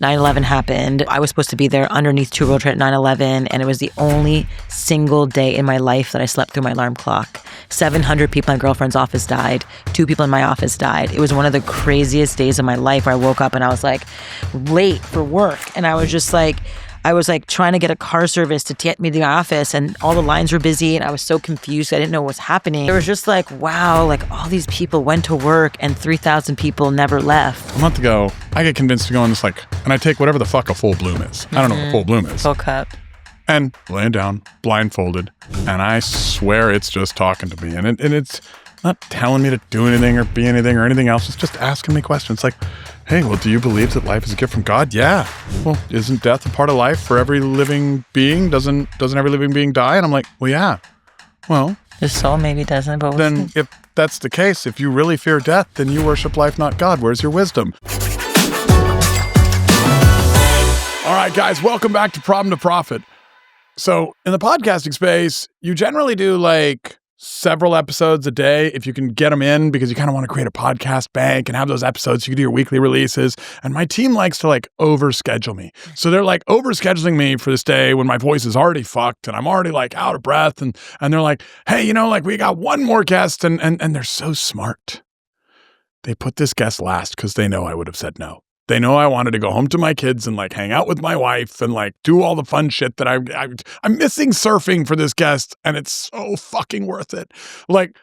9/11 happened. I was supposed to be there underneath 2 World Trade at 9/11, and it was the only single day in my life that I slept through my alarm clock. 700 people in my girlfriend's office died. 2 people in my office died. It was one of the craziest days of my life where I woke up and I was like late for work, and I was trying to get a car service to get me to the office, and all the lines were busy, and I was so confused. I didn't know what was happening. It was just like, wow, like all these people went to work and 3,000 people never left. A month ago, I get convinced to go on this and I take whatever the fuck a full bloom is. I don't know what a full bloom is. Full cup. And laying down, blindfolded, and I swear it's just talking to me. And it's not telling me to do anything or be anything or anything else. It's just asking me questions like, hey, well, do you believe that life is a gift from God? Yeah. Well, isn't death a part of life for every living being? Doesn't every living being die? And I'm like, well, yeah. Well, the soul maybe doesn't, but then if that's the case, if you really fear death, then you worship life, not God. Where's your wisdom? All right, guys, welcome back to Problem to Profit. So in the podcasting space, you generally do like several episodes a day if you can get them in, because you kind of want to create a podcast bank and have those episodes. You can do your weekly releases. And my team likes to like overschedule me. So they're like overscheduling me for this day when my voice is already fucked and I'm already like out of breath. And they're like, hey, you know, like we got one more guest. And they're so smart. They put this guest last because they know I would have said no. They know I wanted to go home to my kids and like hang out with my wife and like do all the fun shit that I'm missing surfing for this guest, and it's so fucking worth it. Like,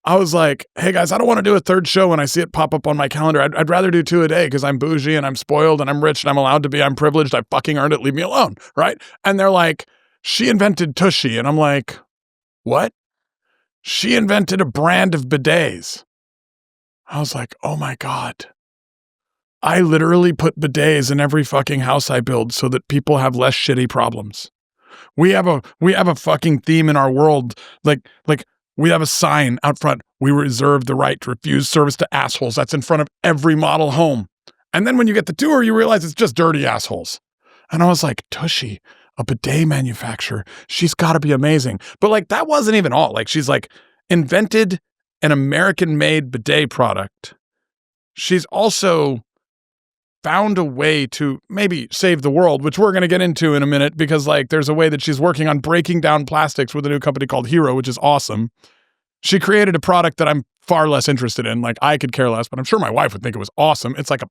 I was like, hey guys, I don't want to do a third show when I see it pop up on my calendar. I'd rather do 2 a day because I'm bougie and I'm spoiled and I'm rich and I'm allowed to be. I'm privileged. I fucking earned it. Leave me alone, right? And they're like, she invented TUSHY, and I'm like, what? She invented a brand of bidets. I was like, oh my God. I literally put bidets in every fucking house I build so that people have less shitty problems. We have a fucking theme in our world. Like we have a sign out front. We reserve the right to refuse service to assholes. That's in front of every model home. And then when you get the tour, you realize it's just dirty assholes. And I was like, TUSHY, a bidet manufacturer. She's got to be amazing. But like, that wasn't even all. Like, she's like invented an American-made bidet product. She's also found a way to maybe save the world, which we're going to get into in a minute, because like there's a way that she's working on breaking down plastics with a new company called Hiro, which is awesome. She created a product that I'm far less interested in. Like, I could care less, but I'm sure my wife would think it was awesome. It's like a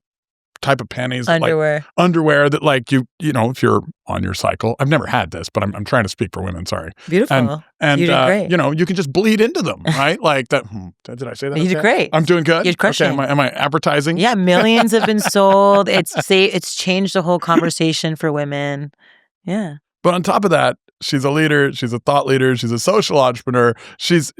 type of panties, underwear that like you know, if you're on your cycle, I've never had this, but I'm trying to speak for women. Sorry. Beautiful. And you did great. You know, you can just bleed into them, right? Like that. Did I say that? You did great. I'm doing good. You're crushing. Okay, am I advertising? Yeah, millions have been sold. It's changed the whole conversation for women. Yeah. But on top of that, she's a leader. She's a thought leader. She's a social entrepreneur. She's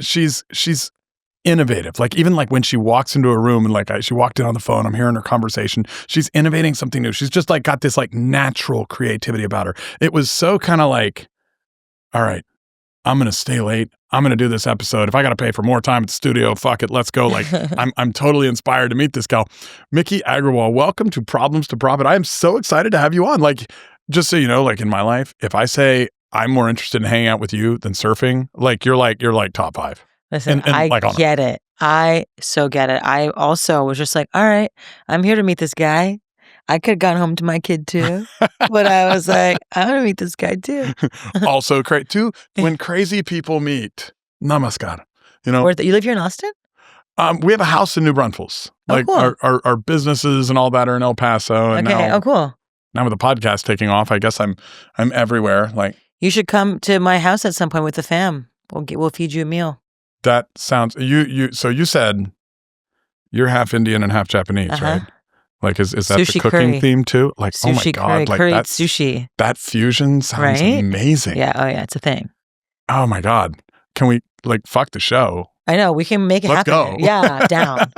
innovative. Like, even like when she walks into a room and like she walked in on the phone, I'm hearing her conversation. She's innovating something new. She's just like got this like natural creativity about her. It was so kind of like, all right, I'm going to stay late. I'm going to do this episode. If I got to pay for more time at the studio, fuck it, let's go. Like, I'm totally inspired to meet this gal. Miki Agrawal, welcome to Problems to Profit. I am so excited to have you on. Like, just so you know, like in my life, if I say I'm more interested in hanging out with you than surfing, like you're like top 5. Listen, I get it. I so get it. I also was just like, all right, I'm here to meet this guy. I could have gone home to my kid too, but I was like, I want to meet this guy too. Also great too. When crazy people meet, namaskar. You know, you live here in Austin? We have a house in New Braunfels. Like, cool. our businesses and all that are in El Paso. And okay. Cool. Now with the podcast taking off, I guess I'm everywhere. Like, you should come to my house at some point with the fam. We'll feed you a meal. That sounds so you said you're half Indian and half Japanese, right? Like, is that sushi the cooking curry. Theme too? Like, Sushi oh my God, like curry, that sushi. That fusion sounds amazing. Yeah, oh yeah, it's a thing. Oh my God. Can we like fuck the show? I know, we can make it happen. Let's go. Yeah, down.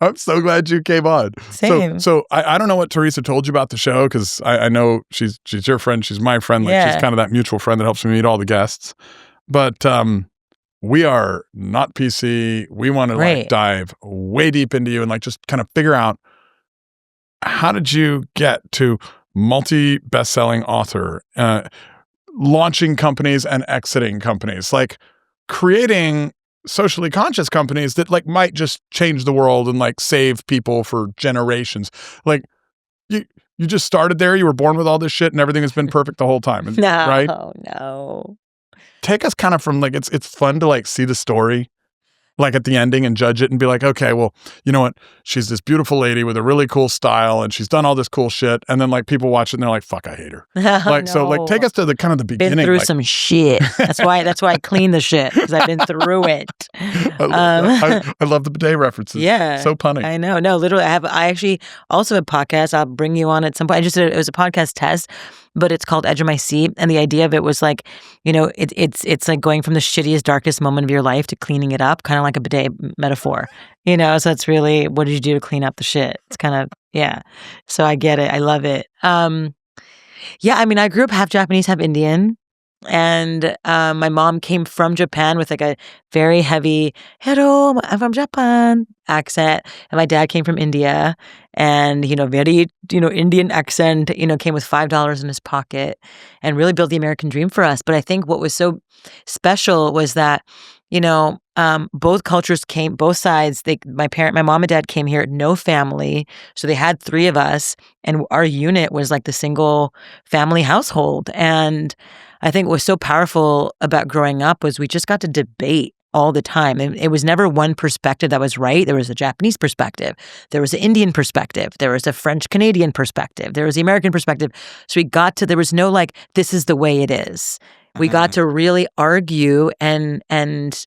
I'm so glad you came on. Same. So I don't know what Teresa told you about the show, because I know she's your friend, she's my friend, like she's kind of that mutual friend that helps me meet all the guests. But we are not PC. We want to like dive way deep into you and like just kind of figure out, how did you get to multi-best-selling author, launching companies and exiting companies, like creating socially conscious companies that like might just change the world and like save people for generations. Like, you just started there. You were born with all this shit, and everything has been perfect the whole time. No, right? No. Take us kind of from like it's fun to like see the story, like at the ending and judge it and be like, okay, well, you know what? She's this beautiful lady with a really cool style and she's done all this cool shit. And then like people watch it and they're like, fuck, I hate her. Like, so like take us to the kind of the beginning. Been through like, some shit. That's why I clean the shit because I've been through it. I love the bidet references. Yeah. So punny. I know. No, literally I actually also have a podcast. I'll bring you on at some point. It was a podcast test, but it's called Edge of My Seat. And the idea of it was like, you know, it's like going from the shittiest, darkest moment of your life to cleaning it up, kind of like a bidet metaphor, you know? So it's really, what did you do to clean up the shit? It's kind of, yeah. So I get it. I love it. Yeah, I mean, I grew up half Japanese, half Indian. And my mom came from Japan with like a very heavy "Hiro, I'm from Japan" accent, and my dad came from India, and very Indian accent. Came with $5 in his pocket, and really built the American dream for us. But I think what was so special was that both cultures came, both sides. My mom and dad came here, no family, so they had three of us, and our unit was like the single family household. And I think what was so powerful about growing up was we just got to debate all the time. And it was never one perspective that was right. There was a Japanese perspective. There was an Indian perspective. There was a French-Canadian perspective. There was the American perspective. So there was no like, this is the way it is. We got to really argue and learn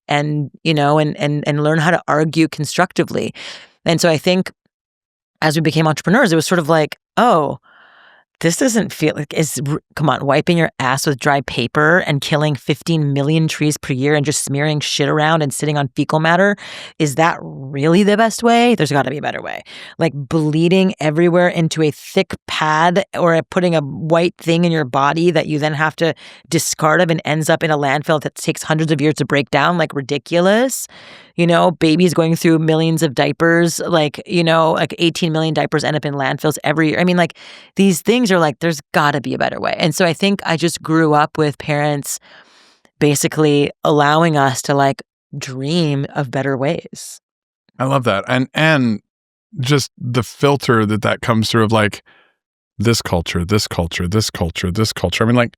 how to argue constructively. And so I think as we became entrepreneurs, it was sort of like, oh, this doesn't feel like come on, wiping your ass with dry paper and killing 15 million trees per year and just smearing shit around and sitting on fecal matter. Is that really the best way? There's got to be a better way. Like bleeding everywhere into a thick pad or putting a white thing in your body that you then have to discard of and ends up in a landfill that takes hundreds of years to break down, like ridiculous. Babies going through millions of diapers, like 18 million diapers end up in landfills every year. I mean, like these things are like, there's got to be a better way. And so I think I just grew up with parents basically allowing us to like dream of better ways. I love that. And just the filter that comes through of like this culture, this culture, this culture, this culture. I mean, like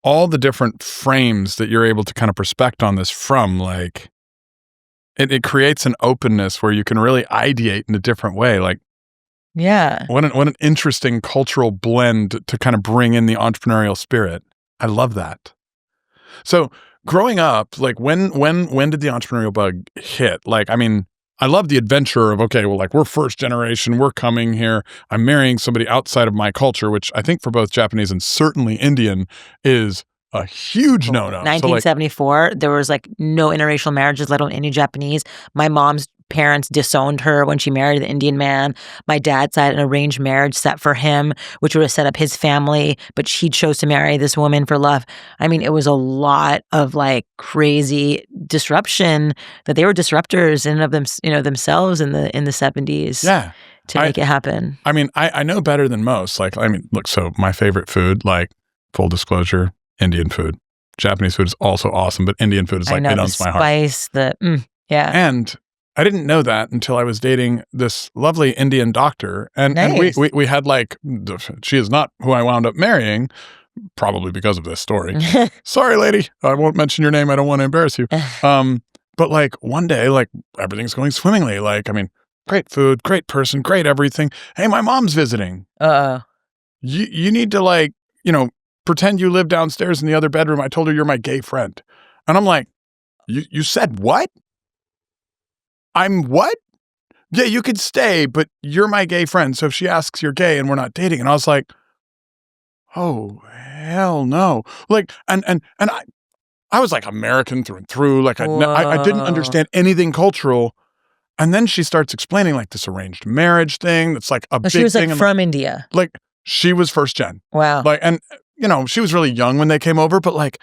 all the different frames that you're able to kind of perspect on this from, like, it creates an openness where you can really ideate in a different way. Like, yeah, what an interesting cultural blend to kind of bring in the entrepreneurial spirit. I love that. So growing up, like when did the entrepreneurial bug hit? Like, I mean, I love the adventure of, okay, well, like we're first generation, we're coming here, I'm marrying somebody outside of my culture, which I think for both Japanese and certainly Indian is a huge no-no. 1974, there was like no interracial marriages, let alone any Japanese. My mom's parents disowned her when she married an Indian man. My dad had an arranged marriage set for him, which would have set up his family, but he chose to marry this woman for love. I mean, it was a lot of like crazy disruption that they were disruptors in and of them, themselves in the 70s. Yeah. To make it happen. I mean, I know better than most. Like, I mean, look, so my favorite food, like full disclosure, Indian food. Japanese food is also awesome, but Indian food is like, it owns my heart. Spice, yeah. And I didn't know that until I was dating this lovely Indian doctor. And, nice. and we had like, she is not who I wound up marrying, probably because of this story. Sorry, lady. I won't mention your name. I don't want to embarrass you. But like one day, like everything's going swimmingly. Like, I mean, great food, great person, great everything. Hey, my mom's visiting. You need to like, pretend you live downstairs in the other bedroom. I told her you're my gay friend. And I'm like, you said what? I'm what? Yeah, you could stay, but you're my gay friend. So if she asks, you're gay and we're not dating. And I was like, oh, hell no. Like, and I was like American through and through. Like I didn't understand anything cultural. And then she starts explaining like this arranged marriage thing. That's like a big thing. She was like from India. Like she was first gen. Wow. Like, and she was really young when they came over, but like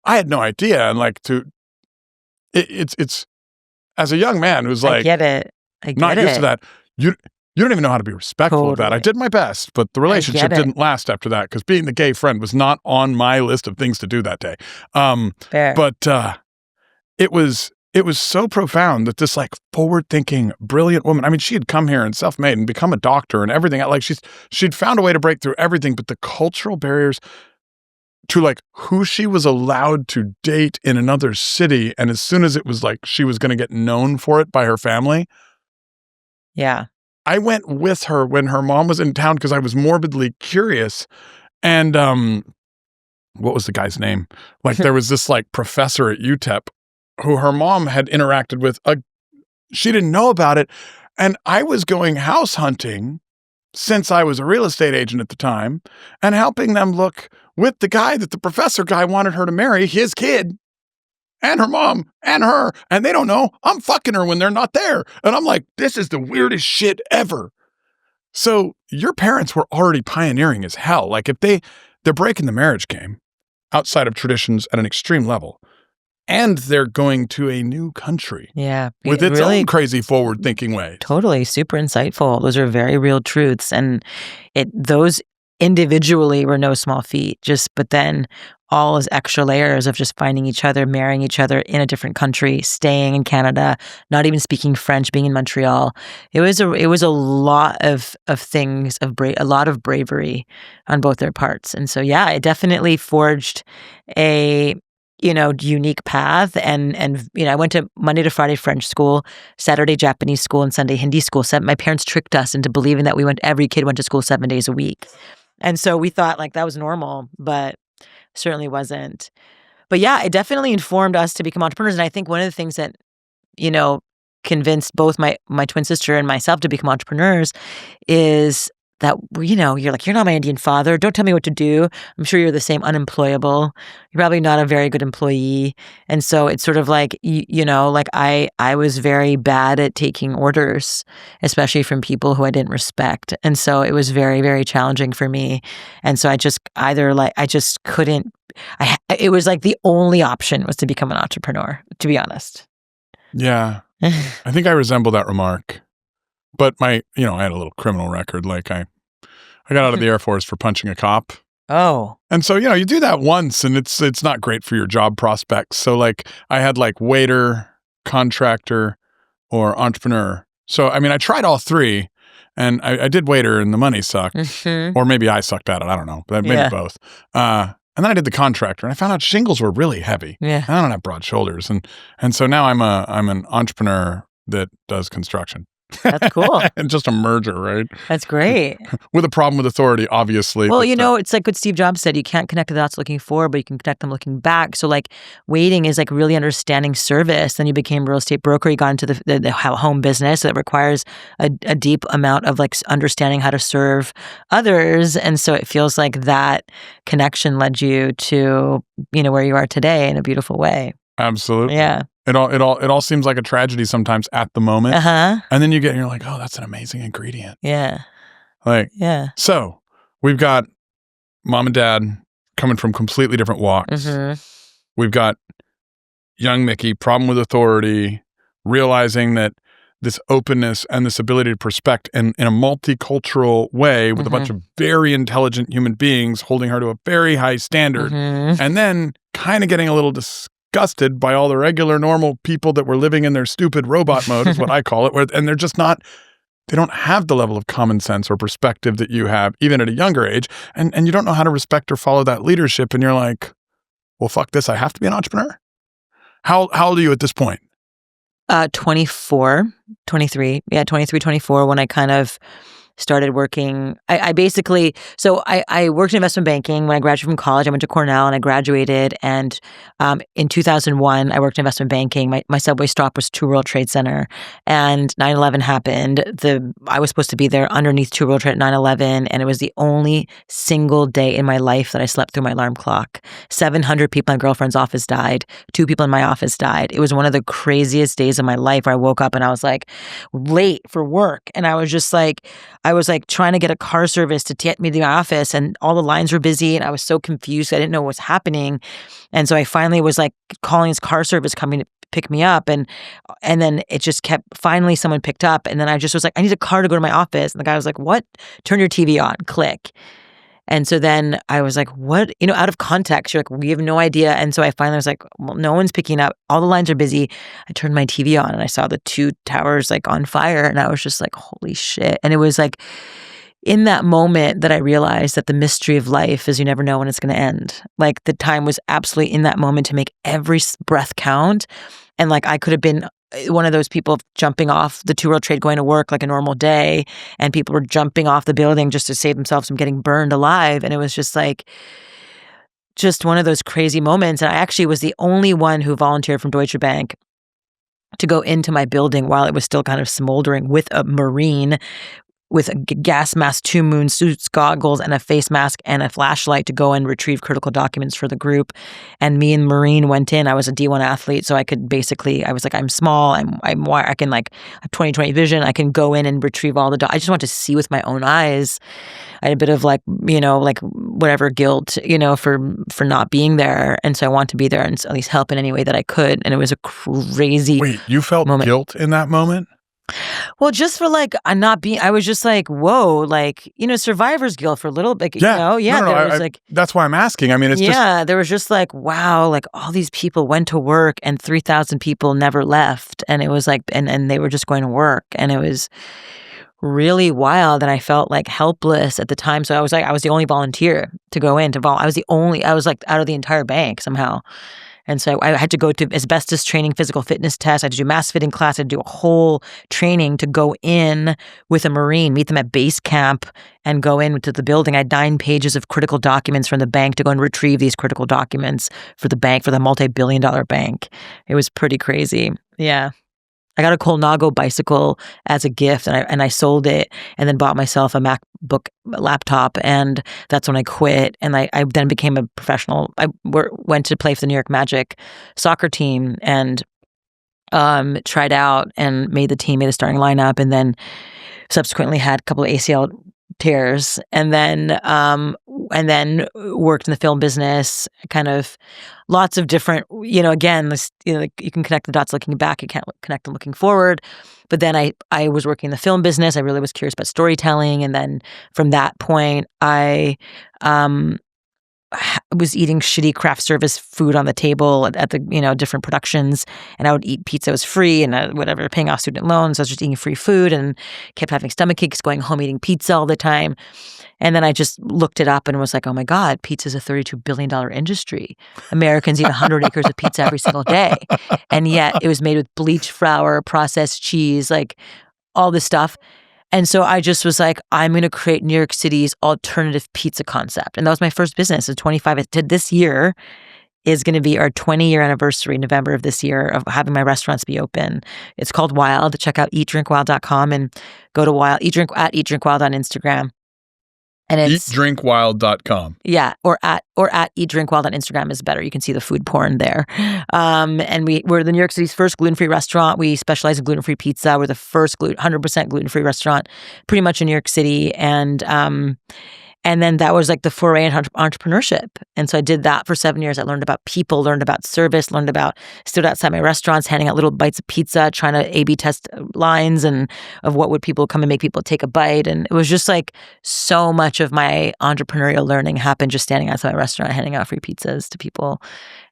I had no idea. And like it's as a young man who's like, I get it. Not used to that. You don't even know how to be respectful of that. I did my best, but the relationship didn't last after that because being the gay friend was not on my list of things to do that day. Fair. But it was it was so profound that this like forward-thinking, brilliant woman, I mean, she had come here and self-made and become a doctor and everything. Like she'd found a way to break through everything, but the cultural barriers to like who she was allowed to date in another city. And as soon as it was like she was going to get known for it by her family. Yeah. I went with her when her mom was in town because I was morbidly curious. And what was the guy's name? Like there was this like professor at UTEP who her mom had interacted with. She didn't know about it. And I was going house hunting since I was a real estate agent at the time and helping them look with the guy that the professor guy wanted her to marry, his kid, and her mom, and her. And they don't know. I'm fucking her when they're not there. And I'm like, this is the weirdest shit ever. So your parents were already pioneering as hell. Like if they're breaking the marriage game outside of traditions at an extreme level. And they're going to a new country. Yeah. With its really, own crazy forward-thinking ways. Totally. Super insightful. Those are very real truths. And those individually were no small feat, but then all as extra layers of just finding each other, marrying each other in a different country, staying in Canada, not even speaking French, being in Montreal. It was a lot of things, a lot of bravery on both their parts. And so, yeah, it definitely forged a unique path. And I went to Monday to Friday French school, Saturday Japanese school, and Sunday Hindi school. So my parents tricked us into believing that every kid went to school 7 days a week. And so we thought like that was normal, but certainly wasn't. But yeah, it definitely informed us to become entrepreneurs. And I think one of the things that, convinced both my twin sister and myself to become entrepreneurs is that, you're like, you're not my Indian father. Don't tell me what to do. I'm sure you're the same, unemployable. You're probably not a very good employee. And so it's sort of like, like I was very bad at taking orders, especially from people who I didn't respect. And so it was very, very challenging for me. And so couldn't, it was like the only option was to become an entrepreneur, to be honest. Yeah. I think I resemble that remark. But I had a little criminal record. Like I got out of the Air Force for punching a cop. Oh. And so, you do that once and it's not great for your job prospects. So like I had like waiter, contractor, or entrepreneur. So, I mean, I tried all three and I did waiter and the money sucked. Mm-hmm. Or maybe I sucked at it. I don't know. But maybe both. And then I did the contractor and I found out shingles were really heavy. Yeah. I don't have broad shoulders. And so now I'm an entrepreneur that does construction. That's cool. And just a merger, right? That's great. With a problem with authority, obviously. Well, it's like what Steve Jobs said, you can't connect the dots looking forward, but you can connect them looking back. So like waiting is like really understanding service. Then you became a real estate broker. You got into the home business that requires a deep amount of like understanding how to serve others. And so it feels like that connection led you to, where you are today in a beautiful way. Absolutely. Yeah. It all seems like a tragedy sometimes at the moment. Uh-huh. And then you're like, oh, that's an amazing ingredient. Yeah. Like, yeah. So we've got mom and dad coming from completely different walks. Mm-hmm. We've got young Miki, problem with authority, realizing that this openness and this ability to perspect in a multicultural way with a bunch of very intelligent human beings holding her to a very high standard. Mm-hmm. And then kind of getting a little disgusted by all the regular normal people that were living in their stupid robot mode is what I call it, and they're just not, they don't have the level of common sense or perspective that you have even at a younger age, and you don't know how to respect or follow that leadership, and you're like, well, fuck this, I have to be an entrepreneur? How old are you at this point? 23, when I kind of started working. I basically, so I worked in investment banking when I graduated from college. I went to Cornell and I graduated. And in 2001, I worked in investment banking. My subway stop was 2 World Trade Center, and 9/11 happened. I was supposed to be there underneath 2 World Trade 9/11, and it was the only single day in my life that I slept through my alarm clock. 700 people in my girlfriend's office died. 2 people in my office died. It was one of the craziest days of my life where I woke up and I was like late for work, and I was just like, trying to get a car service to get me to my office, and all the lines were busy, and I was so confused. I didn't know what was happening. And so I finally was like calling his car service coming to pick me up. And then it just kept, finally someone picked up. And then I just was like, I need a car to go to my office. And the guy was like, what? Turn your TV on, click. And so then I was like, what? Out of context, you're like, we have no idea. And so I finally was like, well, no one's picking up. All the lines are busy. I turned my TV on and I saw the two towers like on fire. And I was just like, holy shit. And it was like in that moment that I realized that the mystery of life is you never know when it's going to end. Like the time was absolutely in that moment to make every breath count. And like I could have been one of those people jumping off the 2 World Trade going to work like a normal day, and people were jumping off the building just to save themselves from getting burned alive. And it was just like, just one of those crazy moments. And I actually was the only one who volunteered from Deutsche Bank to go into my building while it was still kind of smoldering with a Marine with a gas mask, 2 moon suits, goggles, and a face mask and a flashlight to go and retrieve critical documents for the group. And me and Marine went in. I was a D1 athlete, so I could basically, I was like, I'm small, I can like, have 20/20 vision. I can go in and retrieve all the I just want to see with my own eyes. I had a bit of like, like whatever guilt, for not being there. And so I wanted to be there and at least help in any way that I could. And it was a crazy Wait, you felt moment. Guilt in that moment? Well, just for like I was just like, whoa, like, survivor's guilt for a little bit, Yeah. No, there was like, that's why I'm asking. I mean, it's there was just like, wow, like all these people went to work and 3,000 people never left. And it was like, and they were just going to work. And it was really wild. And I felt like helpless at the time. So I was the only volunteer to go in I was like out of the entire bank somehow. And so I had to go to asbestos training, physical fitness tests. I had to do mass fitting class. I had to do a whole training to go in with a Marine, meet them at base camp, and go into the building. I had 9 pages of critical documents from the bank to go and retrieve these critical documents for the bank, for the multi-billion-dollar bank. It was pretty crazy. Yeah. I got a Colnago bicycle as a gift, and I sold it, and then bought myself a MacBook laptop, and that's when I quit. And I then became a professional. I went to play for the New York Magic soccer team, and tried out and made the starting lineup, and then subsequently had a couple of ACL tears, and then worked in the film business, kind of lots of different, again, this, like you can connect the dots looking back, you can't connect them looking forward. But then I was working in the film business. I really was curious about storytelling. And then from that point, I was eating shitty craft service food on the table at the, different productions. And I would eat pizza. It was free and whatever, paying off student loans. I was just eating free food and kept having stomach aches, going home eating pizza all the time. And then I just looked it up and was like, oh my God, pizza is a $32 billion industry. Americans eat 100 acres of pizza every single day. And yet it was made with bleached flour, processed cheese, like all this stuff. And so I just was like, I'm going to create New York City's alternative pizza concept. And that was my first business. So 25, this year is going to be our 20-year anniversary, November of this year, of having my restaurants be open. It's called Wild. Check out eatdrinkwild.com and go to Wild, eatdrinkwild on Instagram. And it's eatdrinkwild.com. Yeah, or at eatdrinkwild on Instagram is better. You can see the food porn there. And we're the New York City's first gluten-free restaurant. We specialize in gluten-free pizza. We're the first 100% gluten-free restaurant pretty much in New York City. And then that was like the foray into entrepreneurship. And so I did that for 7 years. I learned about people, learned about service, stood outside my restaurants, handing out little bites of pizza, trying to A/B test lines and of what would people come and make people take a bite. And it was just like so much of my entrepreneurial learning happened just standing outside my restaurant, handing out free pizzas to people.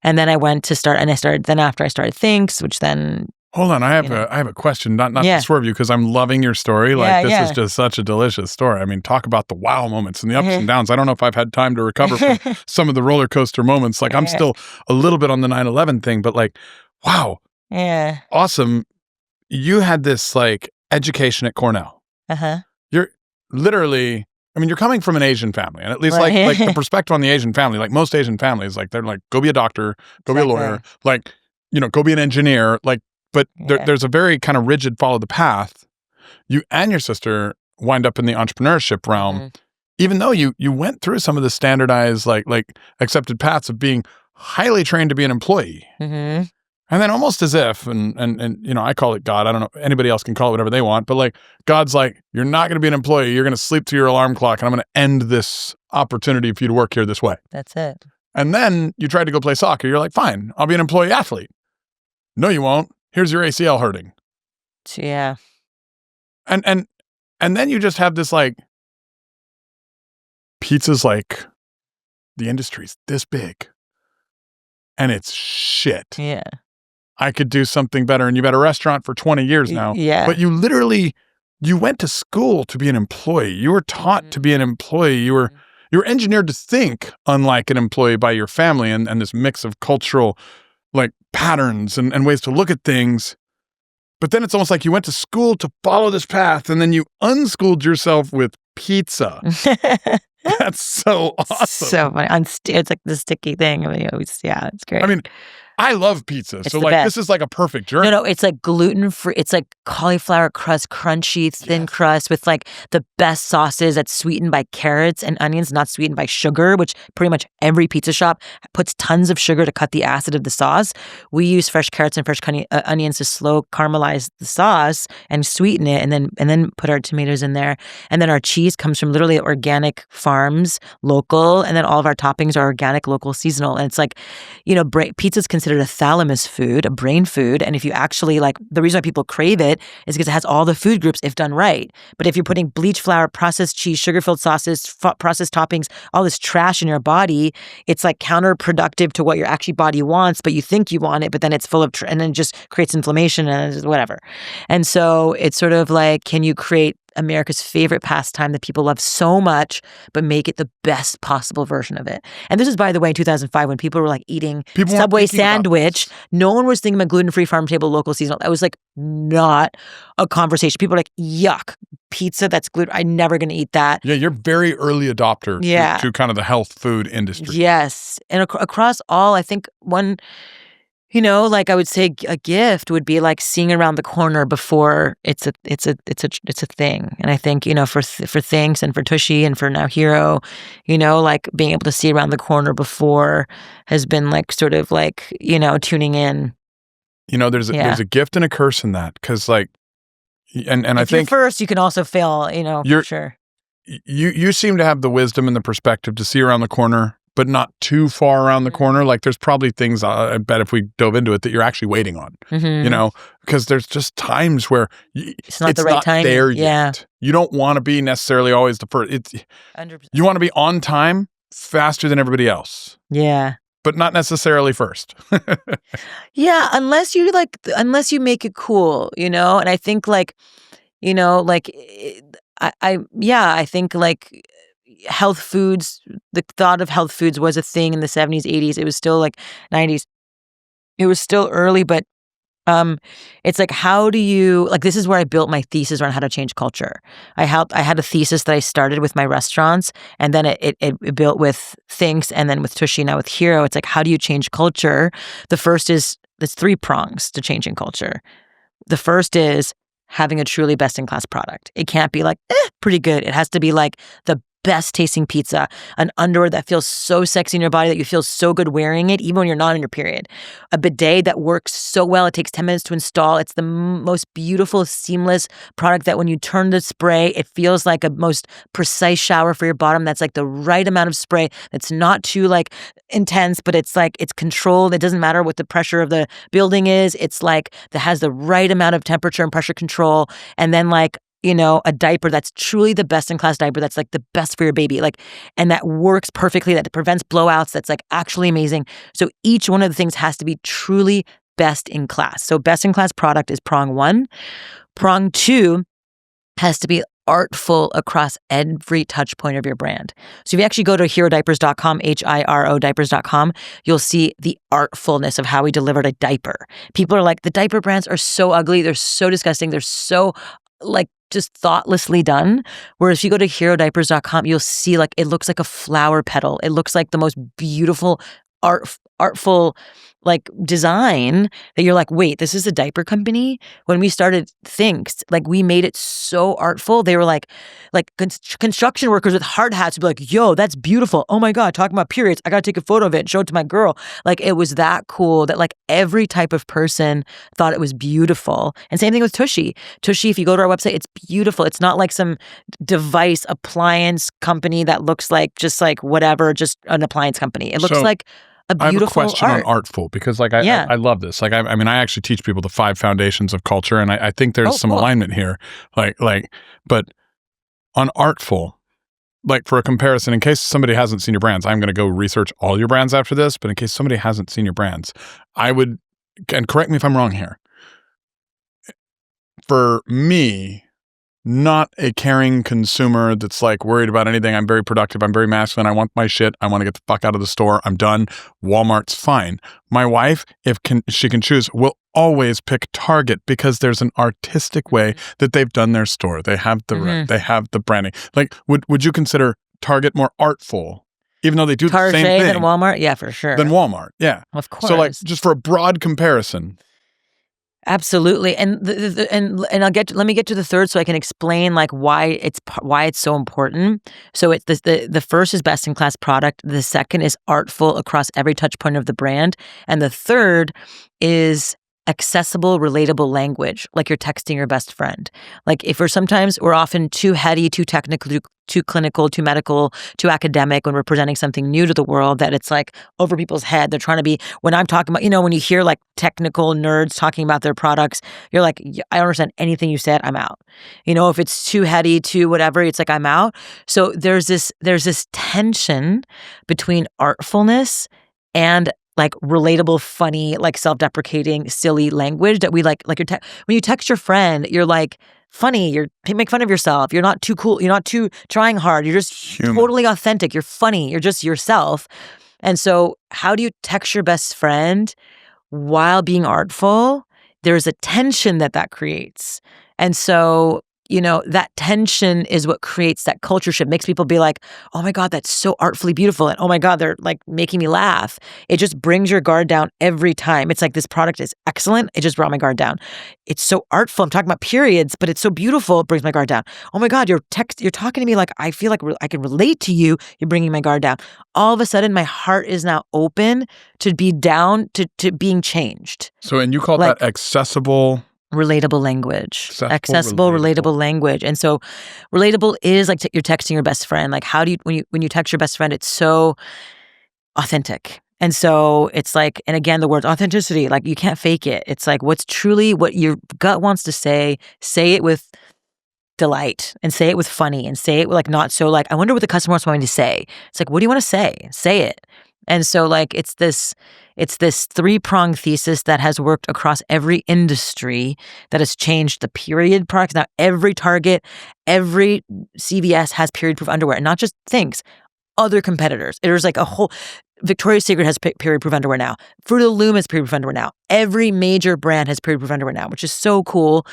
And then after I started Thinx, which then... Hold on, I have a question, not to swerve you, because I'm loving your story. Like this is just such a delicious story. I mean, talk about the wow moments and the ups and downs. I don't know if I've had time to recover from some of the roller coaster moments. Like I'm still a little bit on the 9/11 thing, but like, wow, awesome. You had this like education at Cornell. You're literally, I mean, you're coming from an Asian family, and at least like the perspective on the Asian family, like most Asian families, like they're like, go be a doctor, go be a lawyer, like go be an engineer, like. But there's a very kind of rigid follow the path. You and your sister wind up in the entrepreneurship realm, even though you went through some of the standardized, like accepted paths of being highly trained to be an employee. And then almost as if, and I call it God. I don't know. Anybody else can call it whatever they want. But like God's like, you're not going to be an employee. You're going to sleep through your alarm clock, and I'm going to end this opportunity for you to work here this way. That's it. And then you tried to go play soccer. You're like, fine, I'll be an employee athlete. No, you won't. Here's your ACL hurting. And then you just have this like pizza's like, the industry's this big and it's shit. Yeah. I could do something better. And you've had a restaurant for 20 years now. Yeah. But you went to school to be an employee. You were taught to be an employee. You were engineered to think unlike an employee by your family and this mix of cultural like patterns and ways to look at things. But then it's almost like you went to school to follow this path and then you unschooled yourself with pizza. That's so awesome. So funny. It's like the sticky thing. I mean, it's great. I mean, I love pizza. It's so the like best. this is like a perfect journey. No, it's like gluten-free. It's like cauliflower crust, crunchy, thin crust with like the best sauces that's sweetened by carrots and onions, not sweetened by sugar, which pretty much every pizza shop puts tons of sugar to cut the acid of the sauce. We use fresh carrots and fresh onions to slow caramelize the sauce and sweeten it, and then put our tomatoes in there. And then our cheese comes from literally organic farms, local, and then all of our toppings are organic, local, seasonal. And it's like, pizza's considered a thalamus food, a brain food. And if you actually like, the reason why people crave it is because it has all the food groups if done right. But if you're putting bleach flour, processed cheese, sugar-filled sauces, processed toppings, all this trash in your body, it's like counterproductive to what your actually body wants, but you think you want it, but then it's full of, and then it just creates inflammation and whatever. And so it's sort of like, can you create America's favorite pastime that people love so much, but make it the best possible version of it? And this is, by the way, in 2005 when people were like eating Subway sandwich. No one was thinking about gluten-free, farm-to-table, local, seasonal. That was like not a conversation. People were like, yuck, pizza that's gluten. I'm never going to eat that. Yeah, you're very early adopter to kind of the health food industry. Yes. And across all, I think one... like I would say a gift would be like seeing around the corner before it's a thing. And I think, for Thinx and for TUSHY and for now Hiro, like being able to see around the corner before has been like sort of like, tuning in. There's a gift and a curse in that, because like, and I think you're first, you can also fail, for sure. You seem to have the wisdom and the perspective to see around the corner, but not too far around the corner. Like there's probably things, I bet if we dove into it, that you're actually waiting on, because there's just times where it's not the right time there yet. You don't want to be necessarily always the first. 100%. You want to be on time, faster than everybody else. Yeah. But not necessarily first. Yeah, unless you make it cool, and I think like, I think like health foods, the thought of health foods was a thing in the 70s, 80s. It was still like 90s. It was still early, but it's like, how do you, like, this is where I built my thesis around how to change culture. I had a thesis that I started with my restaurants, and then it built with Thinx, and then with TUSHY, now with Hiro. It's like, how do you change culture? The first is, there's 3 prongs to changing culture. The first is having a truly best-in-class product. It can't be like, pretty good. It has to be like the best tasting pizza, an underwear that feels so sexy in your body that you feel so good wearing it, even when you're not on your period. A bidet that works so well, it takes 10 minutes to install. It's the most beautiful, seamless product that when you turn the spray, it feels like a most precise shower for your bottom. That's like the right amount of spray. That's not too like intense, but it's like, it's controlled. It doesn't matter what the pressure of the building is. It's like, that has the right amount of temperature and pressure control. And then like, a diaper that's truly the best in class diaper that's like the best for your baby, like, and that works perfectly, that prevents blowouts, that's like actually amazing. So each one of the things has to be truly best in class. So best in class product is prong 1. Prong 2 has to be artful across every touch point of your brand. So if you actually go to HiroDiapers.com, HIRO diapers.com, you'll see the artfulness of how we delivered a diaper. People are like, the diaper brands are so ugly, they're so disgusting, they're so like just thoughtlessly done. Whereas if you go to HiroDiapers.com, you'll see like, it looks like a flower petal. It looks like the most beautiful, artful like design that you're like, wait, this is a diaper company? When we started Thinx, like we made it so artful. They were like construction workers with hard hats would be like, yo, that's beautiful. Oh my God, talking about periods. I got to take a photo of it and show it to my girl. Like it was that cool that like every type of person thought it was beautiful. And same thing with TUSHY. TUSHY, if you go to our website, it's beautiful. It's not like some device appliance company that looks like just like whatever, just an appliance company. It looks like a beautiful I have a question art. on artful, because like I love this. Like I mean, I actually teach people the 5 foundations of culture, and I think there's some alignment here. Like, but on artful, like for a comparison, in case somebody hasn't seen your brands, I'm going to go research all your brands after this, but in case somebody hasn't seen your brands, I would, and correct me if I'm wrong here, for me, not a caring consumer that's like worried about anything. I'm very productive. I'm very masculine. I want my shit. I want to get the fuck out of the store. I'm done. Walmart's fine. My wife, if she can choose, will always pick Target because there's an artistic way that they've done their store. They have the they have the branding. Like, would you consider Target more artful, even though they do the same thing? Than Walmart? Yeah, for sure. Than Walmart, yeah. Of course. So like, just for a broad comparison. Absolutely, and let me get to the third so I can explain like why it's so important. So it's the first is best in class product. The second is artful across every touch point of the brand, and the third is accessible, relatable language, like you're texting your best friend. Like if we're often too heady, too technical, too clinical, too medical, too academic when we're presenting something new to the world that it's like over people's head. They're trying to be, when I'm talking about, when you hear like technical nerds talking about their products, you're like, I don't understand anything you said, I'm out. If it's too heady, too whatever, it's like, I'm out. So there's this tension between artfulness and like relatable, funny, like self-deprecating, silly language that we like when you text your friend, you're like funny, you make fun of yourself, you're not too cool, you're not too trying hard, you're just totally authentic, you're funny, you're just yourself. And so how do you text your best friend while being artful? There's a tension that creates. And so that tension is what creates that culture shift, makes people be like, oh my God, that's so artfully beautiful. And oh my God, they're like making me laugh. It just brings your guard down every time. It's like, this product is excellent. It just brought my guard down. It's so artful. I'm talking about periods, but it's so beautiful. It brings my guard down. Oh my God, you're talking to me like I feel like I can relate to you. You're bringing my guard down. All of a sudden, my heart is now open to be down to being changed. So, and you call that accessible... Relatable language. Accessible, relatable language. And so relatable is like you're texting your best friend. Like how do you, when you text your best friend, it's so authentic. And so it's like, and again, the word authenticity, like you can't fake it. It's like what's truly what your gut wants to say it with delight and say it with funny and say it like not so like, I wonder what the customer wants me to say. It's like, what do you want to say? Say it. And so like it's this three-pronged thesis that has worked across every industry that has changed the period products. Now every Target, every CVS has period-proof underwear, and not just Thinx, other competitors. There's like a whole, Victoria's Secret has period-proof underwear now. Fruit of the Loom has period-proof underwear now. Every major brand has period-proof underwear now, which is so cool.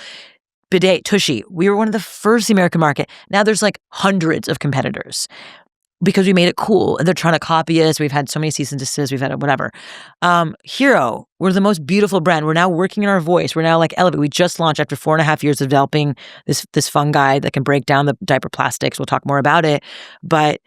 Bidet, Tushy, we were one of the first in the American market. Now there's like hundreds of competitors, because we made it cool and they're trying to copy us. We've had so many cease and desist. We've had whatever. Hiro, we're the most beautiful brand. We're now working in our voice. We're now like Elevate. We just launched after 4.5 years of developing this fungi that can break down the diaper plastics. We'll talk more about it. But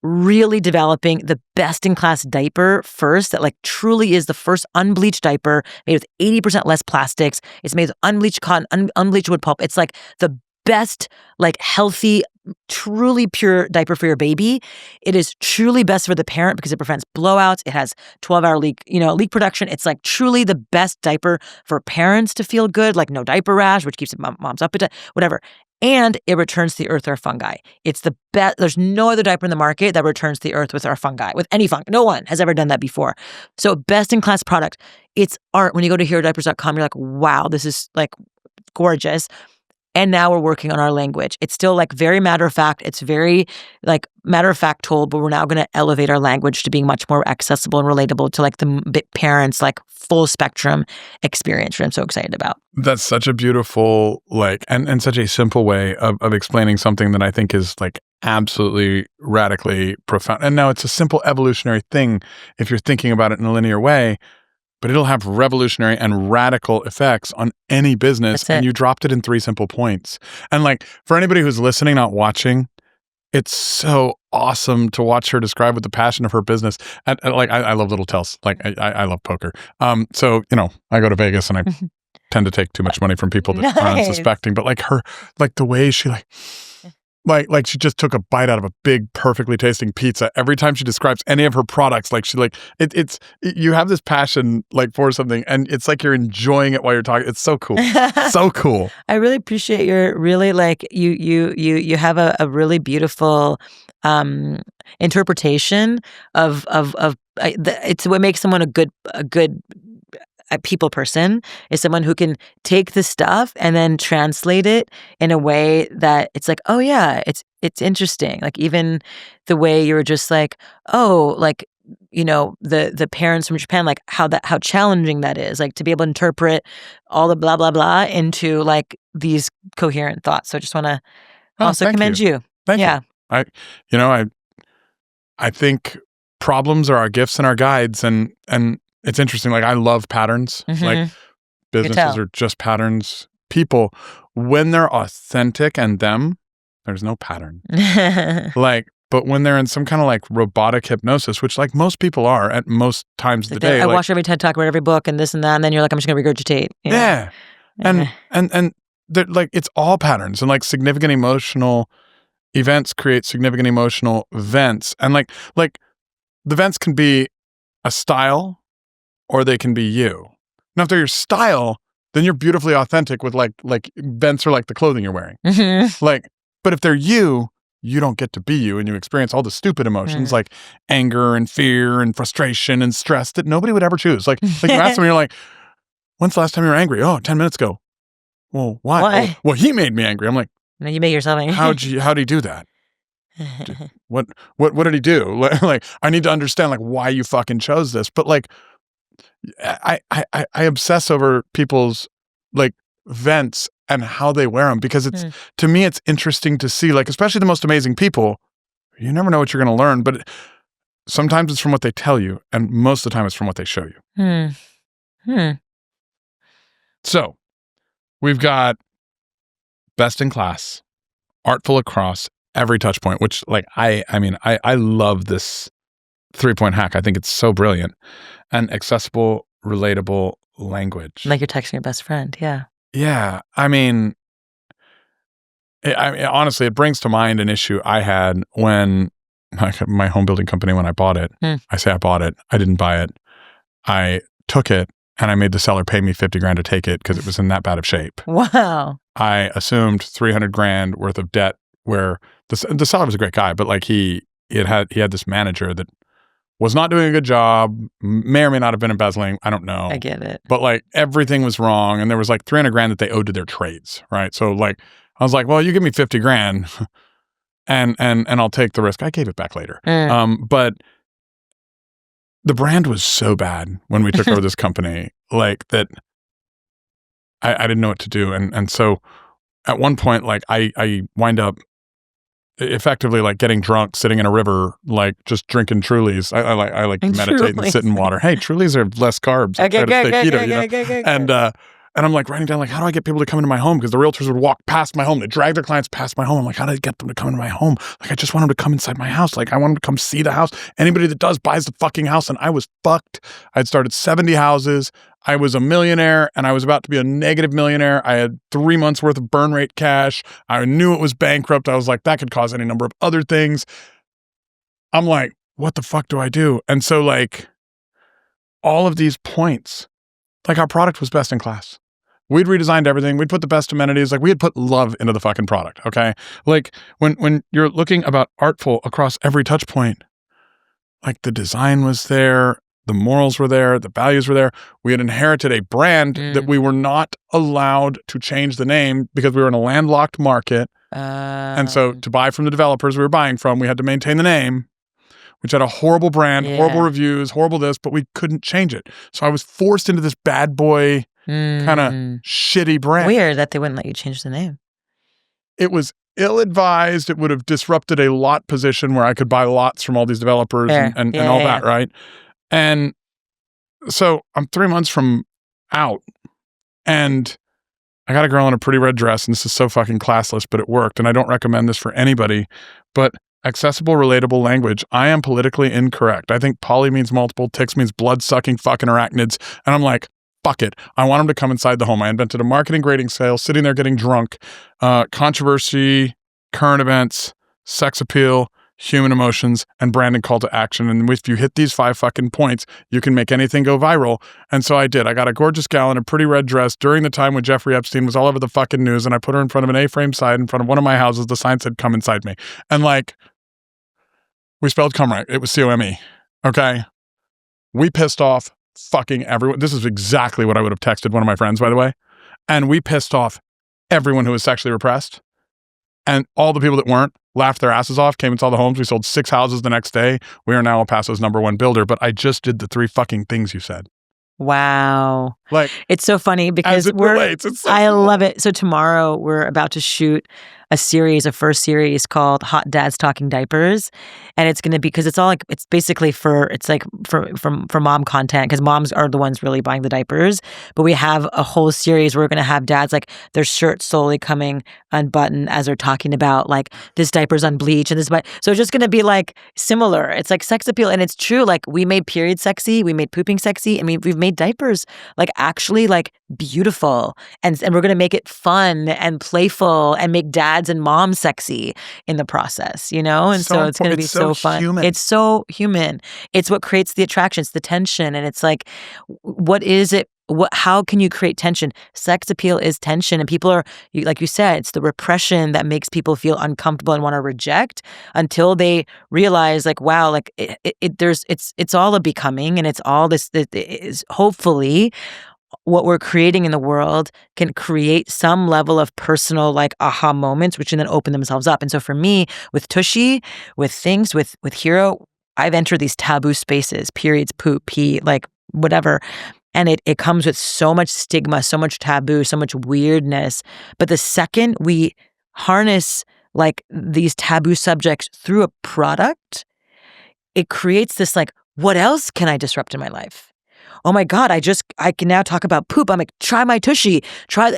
really developing the best-in-class diaper first that like truly is the first unbleached diaper made with 80% less plastics. It's made with unbleached cotton, unbleached wood pulp. It's like the best, like healthy, truly pure diaper for your baby. It is truly best for the parent because it prevents blowouts. It has 12-hour leak production. It's like truly the best diaper for parents to feel good, like no diaper rash, which keeps mom's appetite, whatever. And it returns to the earth our fungi. It's the best. There's no other diaper in the market that returns to the earth with our fungi, with any fungi. No one has ever done that before. So best in class product. It's art. When you go to HeroDiapers.com, you're like, wow, this is like gorgeous. And now we're working on our language. It's still like very matter of fact. It's very like matter of fact told, but we're now going to elevate our language to being much more accessible and relatable to like the parents, like full spectrum experience, which I'm so excited about. That's such a beautiful, like, and such a simple way of explaining something that I think is like absolutely radically profound. And now it's a simple evolutionary thing if you're thinking about it in a linear way, but it'll have revolutionary and radical effects on any business. And you dropped it in 3 simple points. And like, for anybody who's listening, not watching, it's so awesome to watch her describe with the passion of her business. And like, I love little tells. Like, I love poker. So, I go to Vegas and I tend to take too much money from people that are unsuspecting. But like the way she like she just took a bite out of a big, perfectly tasting pizza. Every time she describes any of her products, like you have this passion like for something, and it's like you're enjoying it while you're talking. It's so cool, so cool. I really appreciate your really like you have a really beautiful interpretation of it's what makes someone a good a people person is someone who can take the stuff and then translate it in a way that it's like, oh yeah, it's interesting. Like even the way you were just like, oh, like, you know, the parents from Japan, like how challenging that is, like to be able to interpret all the blah blah blah into like these coherent thoughts. So I just want to also commend you. Thank you. I think problems are our gifts and our guides, and it's interesting. Like I love patterns. Like businesses are just patterns. People, when they're authentic and them, there's no pattern. Like, but when they're in some kind of like robotic hypnosis, which like most people are at most times of the day. I watch every TED Talk, read every book, and this and that, and then you're like, I'm just gonna regurgitate. You know? Yeah, and they're like it's all patterns, and like significant emotional events create significant emotional events, and like the events can be a style. Or they can be you. Now, if they're your style, then you're beautifully authentic with like events are like the clothing you're wearing. Like, but if they're you, you don't get to be you, and you experience all the stupid emotions like anger and fear and frustration and stress that nobody would ever choose. Like you ask them, you're like, when's the last time you were angry? Oh, 10 minutes ago. Well, why? Well, he made me angry. I'm like, no, you make yourself angry. How'd he do that? What did he do? Like, I need to understand like why you fucking chose this. But like, I obsess over people's like vents and how they wear them because it's to me it's interesting to see, like especially the most amazing people. You never know what you're going to learn, but sometimes it's from what they tell you, and most of the time it's from what they show you. So we've got best in class, artful across every touch point, which like I love this 3-point hack. I think it's so brilliant. And accessible, relatable language. Like you're texting your best friend, yeah. Yeah, I mean, honestly, it brings to mind an issue I had when my home building company, when I bought it. I say I bought it. I didn't buy it. I took it and I made the seller pay me $50,000 to take it because it was in that bad of shape. Wow. I assumed $300,000 worth of debt where the seller was a great guy, but like he had this manager that was not doing a good job, may or may not have been embezzling. I don't know. I get it. But like everything was wrong. And there was like $300,000 that they owed to their trades. Right. So like, I was like, well, you give me $50,000 and I'll take the risk. I gave it back later. But the brand was so bad when we took over this company, like that I didn't know what to do. And so at one point, like I wind up effectively like getting drunk, sitting in a river, like just drinking Trulies. I like to meditate and sit in water. Hey, Trulies are less carbs. And I'm like writing down like, how do I get people to come into my home? Because the realtors would walk past my home. They drag their clients past my home. I'm like, how do I get them to come into my home? Like, I just want them to come inside my house. Like, I want them to come see the house. Anybody that does buys the fucking house. And I was fucked. I'd started 70 houses. I was a millionaire and I was about to be a negative millionaire. I had 3 months worth of burn rate cash. I knew it was bankrupt. I was like, that could cause any number of other things. I'm like, what the fuck do I do? And so like all of these points, like our product was best in class. We'd redesigned everything. We'd put the best amenities. Like we had put love into the fucking product. Okay. Like when you're looking about artful across every touch point, like the design was there. The morals were there. The values were there. We had inherited a brand that we were not allowed to change the name because we were in a landlocked market. And so to buy from the developers we were buying from, we had to maintain the name, which had a horrible brand, horrible reviews, horrible this, but we couldn't change it. So I was forced into this bad boy kind of shitty brand. Weird that they wouldn't let you change the name. It was ill-advised. It would have disrupted a lot position where I could buy lots from all these developers and all that, right? And so I'm 3 months from out and I got a girl in a pretty red dress and this is so fucking classless, but it worked. And I don't recommend this for anybody, but accessible, relatable language. I am politically incorrect. I think poly means multiple, Thinx means blood-sucking fucking arachnids. And I'm like, fuck it. I want them to come inside the home. I invented a marketing grading scale, sitting there getting drunk, controversy, current events, sex appeal, human emotions, and branding call to action. And if you hit these 5 fucking points, you can make anything go viral. And so I did. I got a gorgeous gal in a pretty red dress during the time when Jeffrey Epstein was all over the fucking news, and I put her in front of an A-frame sign in front of one of my houses. The sign said, "Come inside me." And like, we spelled come right. It was C-O-M-E. Okay? We pissed off fucking everyone. This is exactly what I would have texted one of my friends, by the way. And we pissed off everyone who was sexually repressed. And all the people that weren't laughed their asses off, came and saw the homes. We sold 6 houses the next day. We are now El Paso's #1 builder. But I just did the 3 fucking things you said. Wow. Like, it's so funny because as it relates, it's so I cool. love it. So tomorrow we're about to shoot a first series called Hot Dads Talking Diapers. And it's going to be, because it's basically for mom content, because moms are the ones really buying the diapers. But we have a whole series where we're going to have dads, like, their shirts slowly coming unbuttoned as they're talking about, like, this diaper's unbleached and this. So it's just going to be like similar. It's like sex appeal. And it's true. Like, we made period sexy, we made pooping sexy, and we've made diapers like actually like beautiful. And we're going to make it fun and playful and make dads and moms sexy in the process, you know? And so it's going to be so fun. Human. It's so human. It's what creates the attraction. It's the tension. And it's like, what is it? How can you create tension? Sex appeal is tension. And people are, like you said, it's the repression that makes people feel uncomfortable and want to reject until they realize, like, wow, like it's all a becoming, and it's all this, it is hopefully what we're creating in the world can create some level of personal, like, aha moments, which can then open themselves up. And so for me, with TUSHY, with Thinx, with Hiro, I've entered these taboo spaces, periods, poop, pee, like whatever. And it comes with so much stigma, so much taboo, so much weirdness. But the second we harness, like, these taboo subjects through a product, it creates this, like, what else can I disrupt in my life? Oh my God, I can now talk about poop. I'm like, try my TUSHY.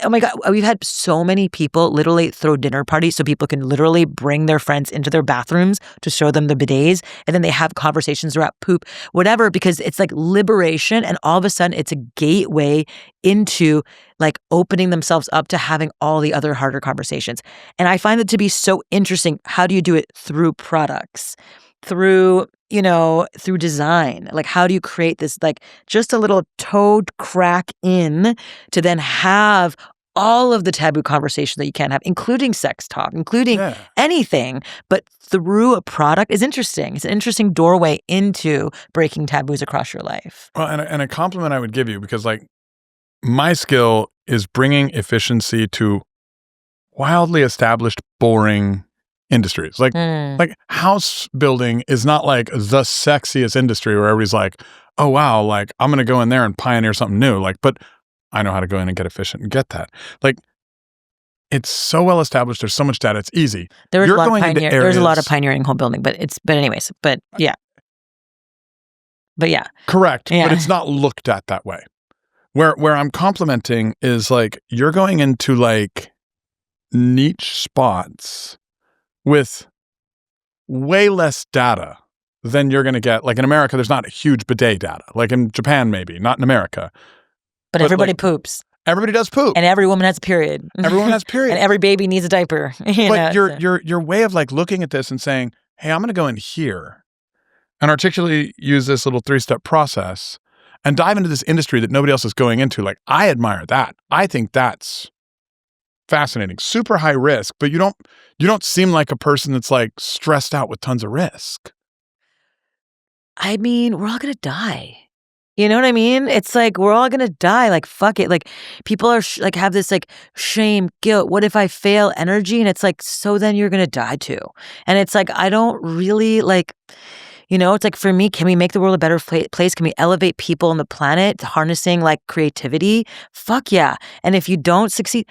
Oh my God. We've had so many people literally throw dinner parties so people can literally bring their friends into their bathrooms to show them the bidets. And then they have conversations about poop, whatever, because it's like liberation. And all of a sudden it's a gateway into, like, opening themselves up to having all the other harder conversations. And I find it to be so interesting. How do you do it? Through products, through design. Like, how do you create this, like, just a little toe crack in to then have all of the taboo conversations that you can have, including sex talk, including anything, but through a product is interesting. It's an interesting doorway into breaking taboos across your life. Well, and a compliment I would give you, because, like, my skill is bringing efficiency to wildly established, boring industries. Like house building is not like the sexiest industry where everybody's like, oh wow, like, I'm going to go in there and pioneer something new. Like, but I know how to go in and get efficient and get that. Like, it's so well established. There's so much data. It's easy. There's a lot of pioneering home building, but yeah. Correct. Yeah. But it's not looked at that way. Where I'm complimenting is, like, you're going into, like, niche spots with way less data than you're going to get. Like, in America, there's not huge bidet data. Like in Japan, maybe, not in America. But everybody, like, poops. Everybody does poop. And every woman has a period. Everyone has period. And every baby needs a diaper. But your way of, like, looking at this and saying, hey, I'm going to go in here and articulately use this little 3-step process and dive into this industry that nobody else is going into. Like, I admire that. I think that's fascinating. Super high risk, but you don't seem like a person that's, like, stressed out with tons of risk. I mean, we're all going to die. You know what I mean? It's like, we're all going to die. Like, fuck it. Like, people are like, have this, like, shame, guilt. What if I fail energy? And it's like, so then you're going to die too. And it's like, I don't really, like, it's like, for me, can we make the world a better place? Can we elevate people on the planet harnessing, like, creativity? Fuck yeah. And if you don't succeed,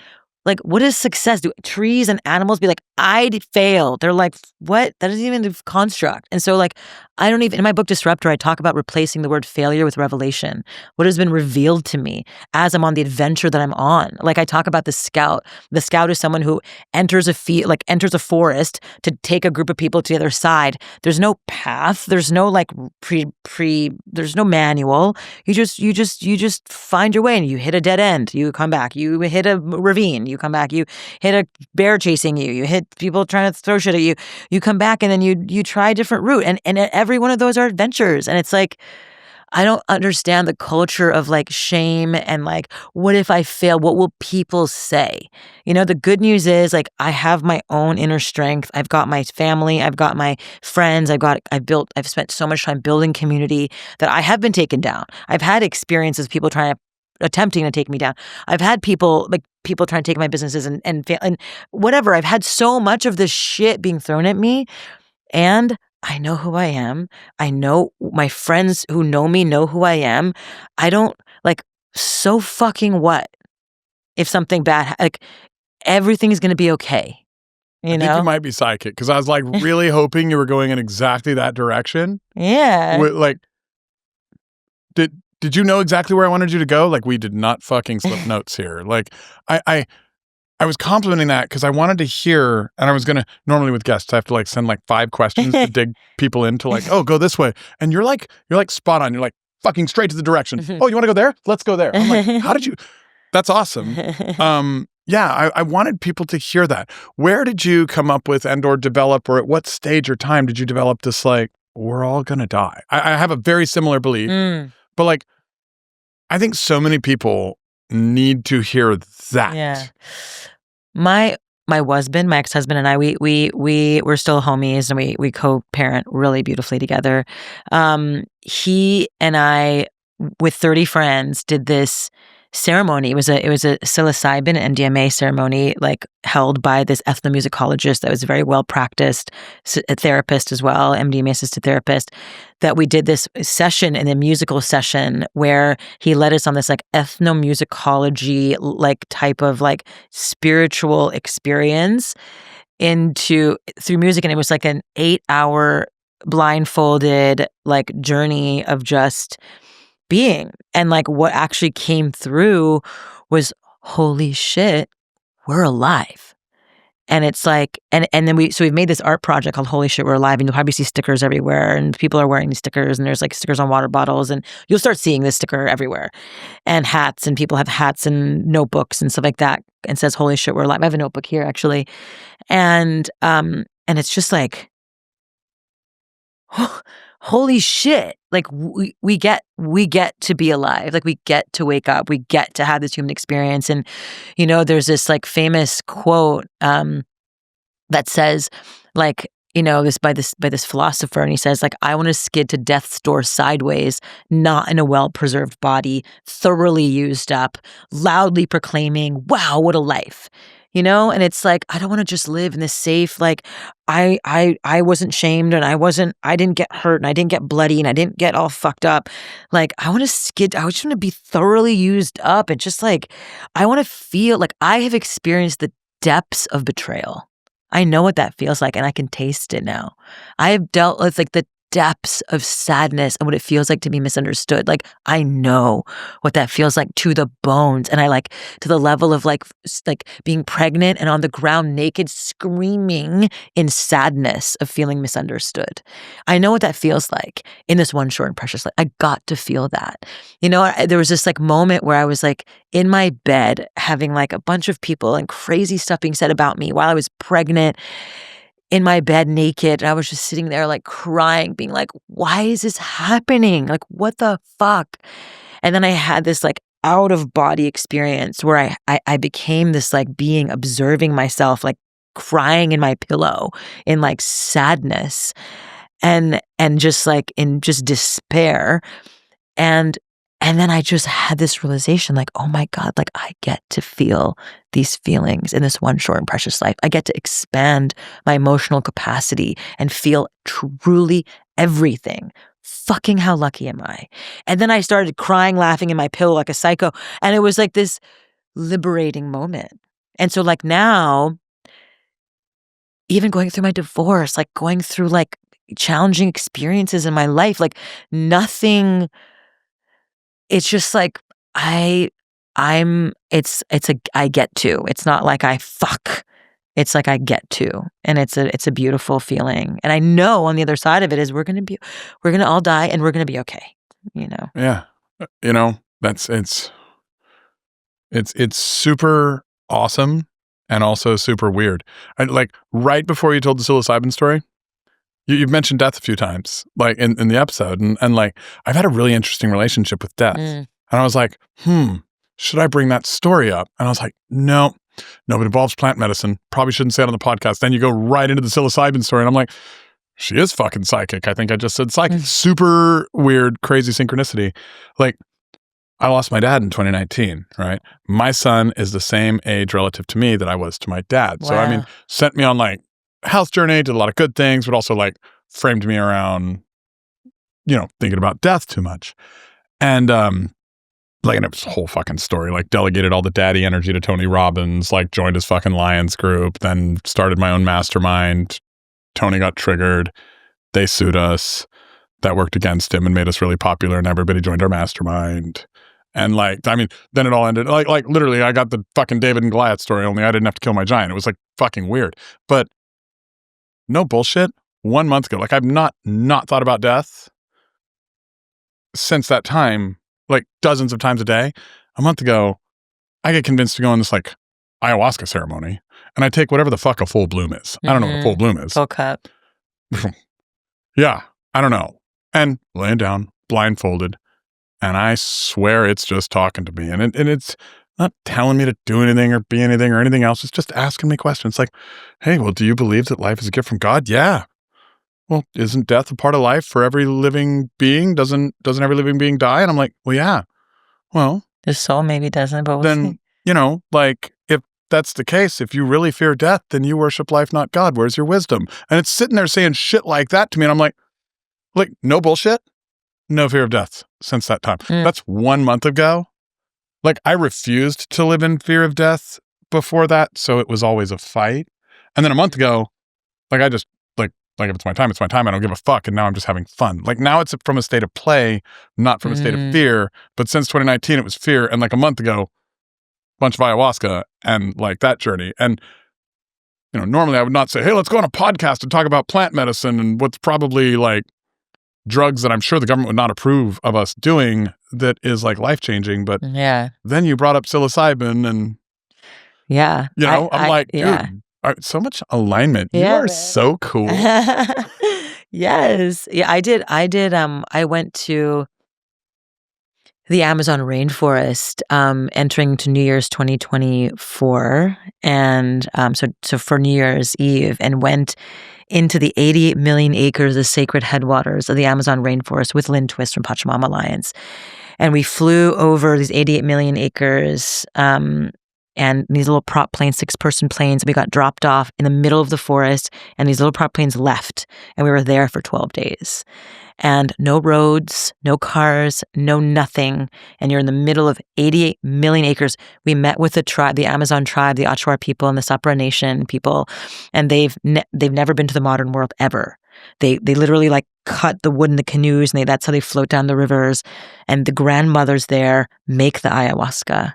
like, what is success? Do trees and animals be like, I failed? They're like, what? That isn't even a construct. And so, like, I don't even, in my book Disruptor, I talk about replacing the word failure with revelation. What has been revealed to me as I'm on the adventure that I'm on. Like, I talk about the scout. The scout is someone who enters a forest to take a group of people to the other side. There's no path. There's no, like, there's no manual. You just find your way, and you hit a dead end. You come back. You hit a ravine. you come back, you hit a bear chasing you, you hit people trying to throw shit at you, you come back and then you try a different route. And every one of those are adventures. And it's like, I don't understand the culture of like shame and like, what if I fail? What will people say? You know, the good news is like, I have my own inner strength. I've got my family. I've got my friends. I've spent so much time building community that I have been taken down. I've had experiences, people attempting to take me down. I've had people trying to take my businesses and fail and whatever. I've had so much of this shit being thrown at me, and I know who I am. I know my friends who know me know who I am. I don't like, so fucking what if something bad, like everything is going to be okay. You know? I think you might be psychic because I was like really hoping you were going in exactly that direction. Yeah. Like, did you know exactly where I wanted you to go? Like, we did not fucking slip notes here. Like, I was complimenting that because I wanted to hear, and I was going to, normally with guests, I have to like send like 5 questions to dig people into like, oh, go this way. And you're like spot on. You're like fucking straight to the direction. Oh, you want to go there? Let's go there. I'm like, how did you, that's awesome. Yeah, I wanted people to hear that. Where did you come up with and or develop, or at what stage or time did you develop this like, we're all going to die? I have a very similar belief, but like, I think so many people need to hear that. Yeah. My husband, my ex-husband and I, we're still homies and we co-parent really beautifully together. He and I, with 30 friends, did this ceremony. It was a psilocybin and MDMA ceremony, like held by this ethnomusicologist that was a very well practiced a therapist as well, MDMA assisted therapist. That we did this session in a musical session where he led us on this like ethnomusicology like type of like spiritual experience through music, and it was like an 8-hour blindfolded like journey of just being. And like what actually came through was, holy shit, we're alive. And it's like, and then we've made this art project called Holy Shit, We're Alive, and you'll probably see stickers everywhere, and people are wearing these stickers, and there's like stickers on water bottles, and you'll start seeing this sticker everywhere, and hats, and people have hats and notebooks and stuff like that, and says Holy Shit, We're Alive. I have a notebook here actually, and it's just like, holy shit, like we get to be alive, like we get to wake up, we get to have this human experience. And you know, there's this like famous quote that says like, you know, this by this philosopher, and he says like, I want to skid to death's door sideways, not in a well-preserved body, thoroughly used up, loudly proclaiming, wow, what a life. You know, and it's like, I don't want to just live in this safe, like I wasn't shamed, and I didn't get hurt, and I didn't get bloody, and I didn't get all fucked up. Like I want to skid, I just want to be thoroughly used up, and just like, I want to feel like I have experienced the depths of betrayal. I know what that feels like, and I can taste it now. I have dealt with like the depths of sadness and what it feels like to be misunderstood. Like I know what that feels like to the bones, and I like to the level of like being pregnant and on the ground naked, screaming in sadness of feeling misunderstood. I know what that feels like in this one short and precious life. I got to feel that. You know, there was this like moment where I was like in my bed having like a bunch of people and crazy stuff being said about me while I was pregnant, in my bed naked, and I was just sitting there like crying, being like, why is this happening? Like, what the fuck? And then I had this like out of body experience where I became this like being observing myself, like crying in my pillow in like sadness and just like in just despair. And then I just had this realization like, oh my God, like I get to feel these feelings in this one short and precious life. I get to expand my emotional capacity and feel truly everything. Fucking how lucky am I? And then I started crying, laughing in my pillow like a psycho. And it was like this liberating moment. And so like now, even going through my divorce, like going through like challenging experiences in my life, like nothing. It's just like I get to. It's not like I fuck. It's like I get to. And it's a beautiful feeling. And I know on the other side of it is we're gonna all die, and we're gonna be okay. You know? Yeah. You know, it's super awesome and also super weird. And like right before you told the psilocybin story, you've mentioned death a few times, like in the episode. And like, I've had a really interesting relationship with death. And I was like, should I bring that story up? And I was like, no, it involves plant medicine. Probably shouldn't say it on the podcast. Then you go right into the psilocybin story. And I'm like, she is fucking psychic. I think I just said psychic. Super weird, crazy synchronicity. Like, I lost my dad in 2019, right? My son is the same age relative to me that I was to my dad. Wow. So, I mean, sent me on like health journey, did a lot of good things, but also like framed me around, thinking about death too much. And like, and it was a whole fucking story, like delegated all the daddy energy to Tony Robbins, like joined his fucking Lions group, then started my own mastermind. Tony got triggered. They sued us. That worked against him and made us really popular, and everybody joined our mastermind. And like, I mean, then it all ended like literally I got the fucking David and Goliath story, only I didn't have to kill my giant. It was like fucking weird. But no bullshit. 1 month ago, like I've not thought about death since that time, like dozens of times a day. A month ago, I get convinced to go on this like ayahuasca ceremony, and I take whatever the fuck a full bloom is. I don't know what a full bloom is. Full cup. Yeah, I don't know. And laying down, blindfolded, and I swear it's just talking to me. And it's not telling me to do anything or be anything or anything else. It's just asking me questions like, hey, well, do you believe that life is a gift from God? Yeah. Well, isn't death a part of life for every living being? Doesn't every living being die? And I'm like, well, yeah. Well, the soul maybe doesn't, but we'll then, see. Like if that's the case, if you really fear death, then you worship life, not God. Where's your wisdom? And it's sitting there saying shit like that to me. And I'm like, no bullshit. No fear of death since that time. That's 1 month ago. Like I refused to live in fear of death before that. So it was always a fight. And then a month ago, like I just like if it's my time, it's my time. I don't give a fuck. And now I'm just having fun. Like now it's from a state of play, not from a state of fear. But since 2019, it was fear. And like a month ago, bunch of ayahuasca and like that journey. And, normally I would not say, hey, let's go on a podcast and talk about plant medicine and what's probably like drugs that I'm sure the government would not approve of us doing that is like life-changing. But then you brought up psilocybin and I'm like, dude, so much alignment. You are so cool. Yes. Yeah, I did. I went to the Amazon rainforest, entering to New Year's 2024. And so for New Year's Eve, and went into the 88 million acres of sacred headwaters of the Amazon rainforest with Lynn Twist from Pachamama Alliance. And we flew over these 88 million acres, and these little prop planes, 6-person planes. We got dropped off in the middle of the forest, and these little prop planes left, and we were there for 12 days. And no roads, no cars, no nothing. And you're in the middle of 88 million acres. We met with the tribe, the Amazon tribe, the Achuar people and the Sapra Nation people. And they've never been to the modern world ever. They literally like cut the wood in the canoes, and that's how they float down the rivers. And the grandmothers there make the ayahuasca.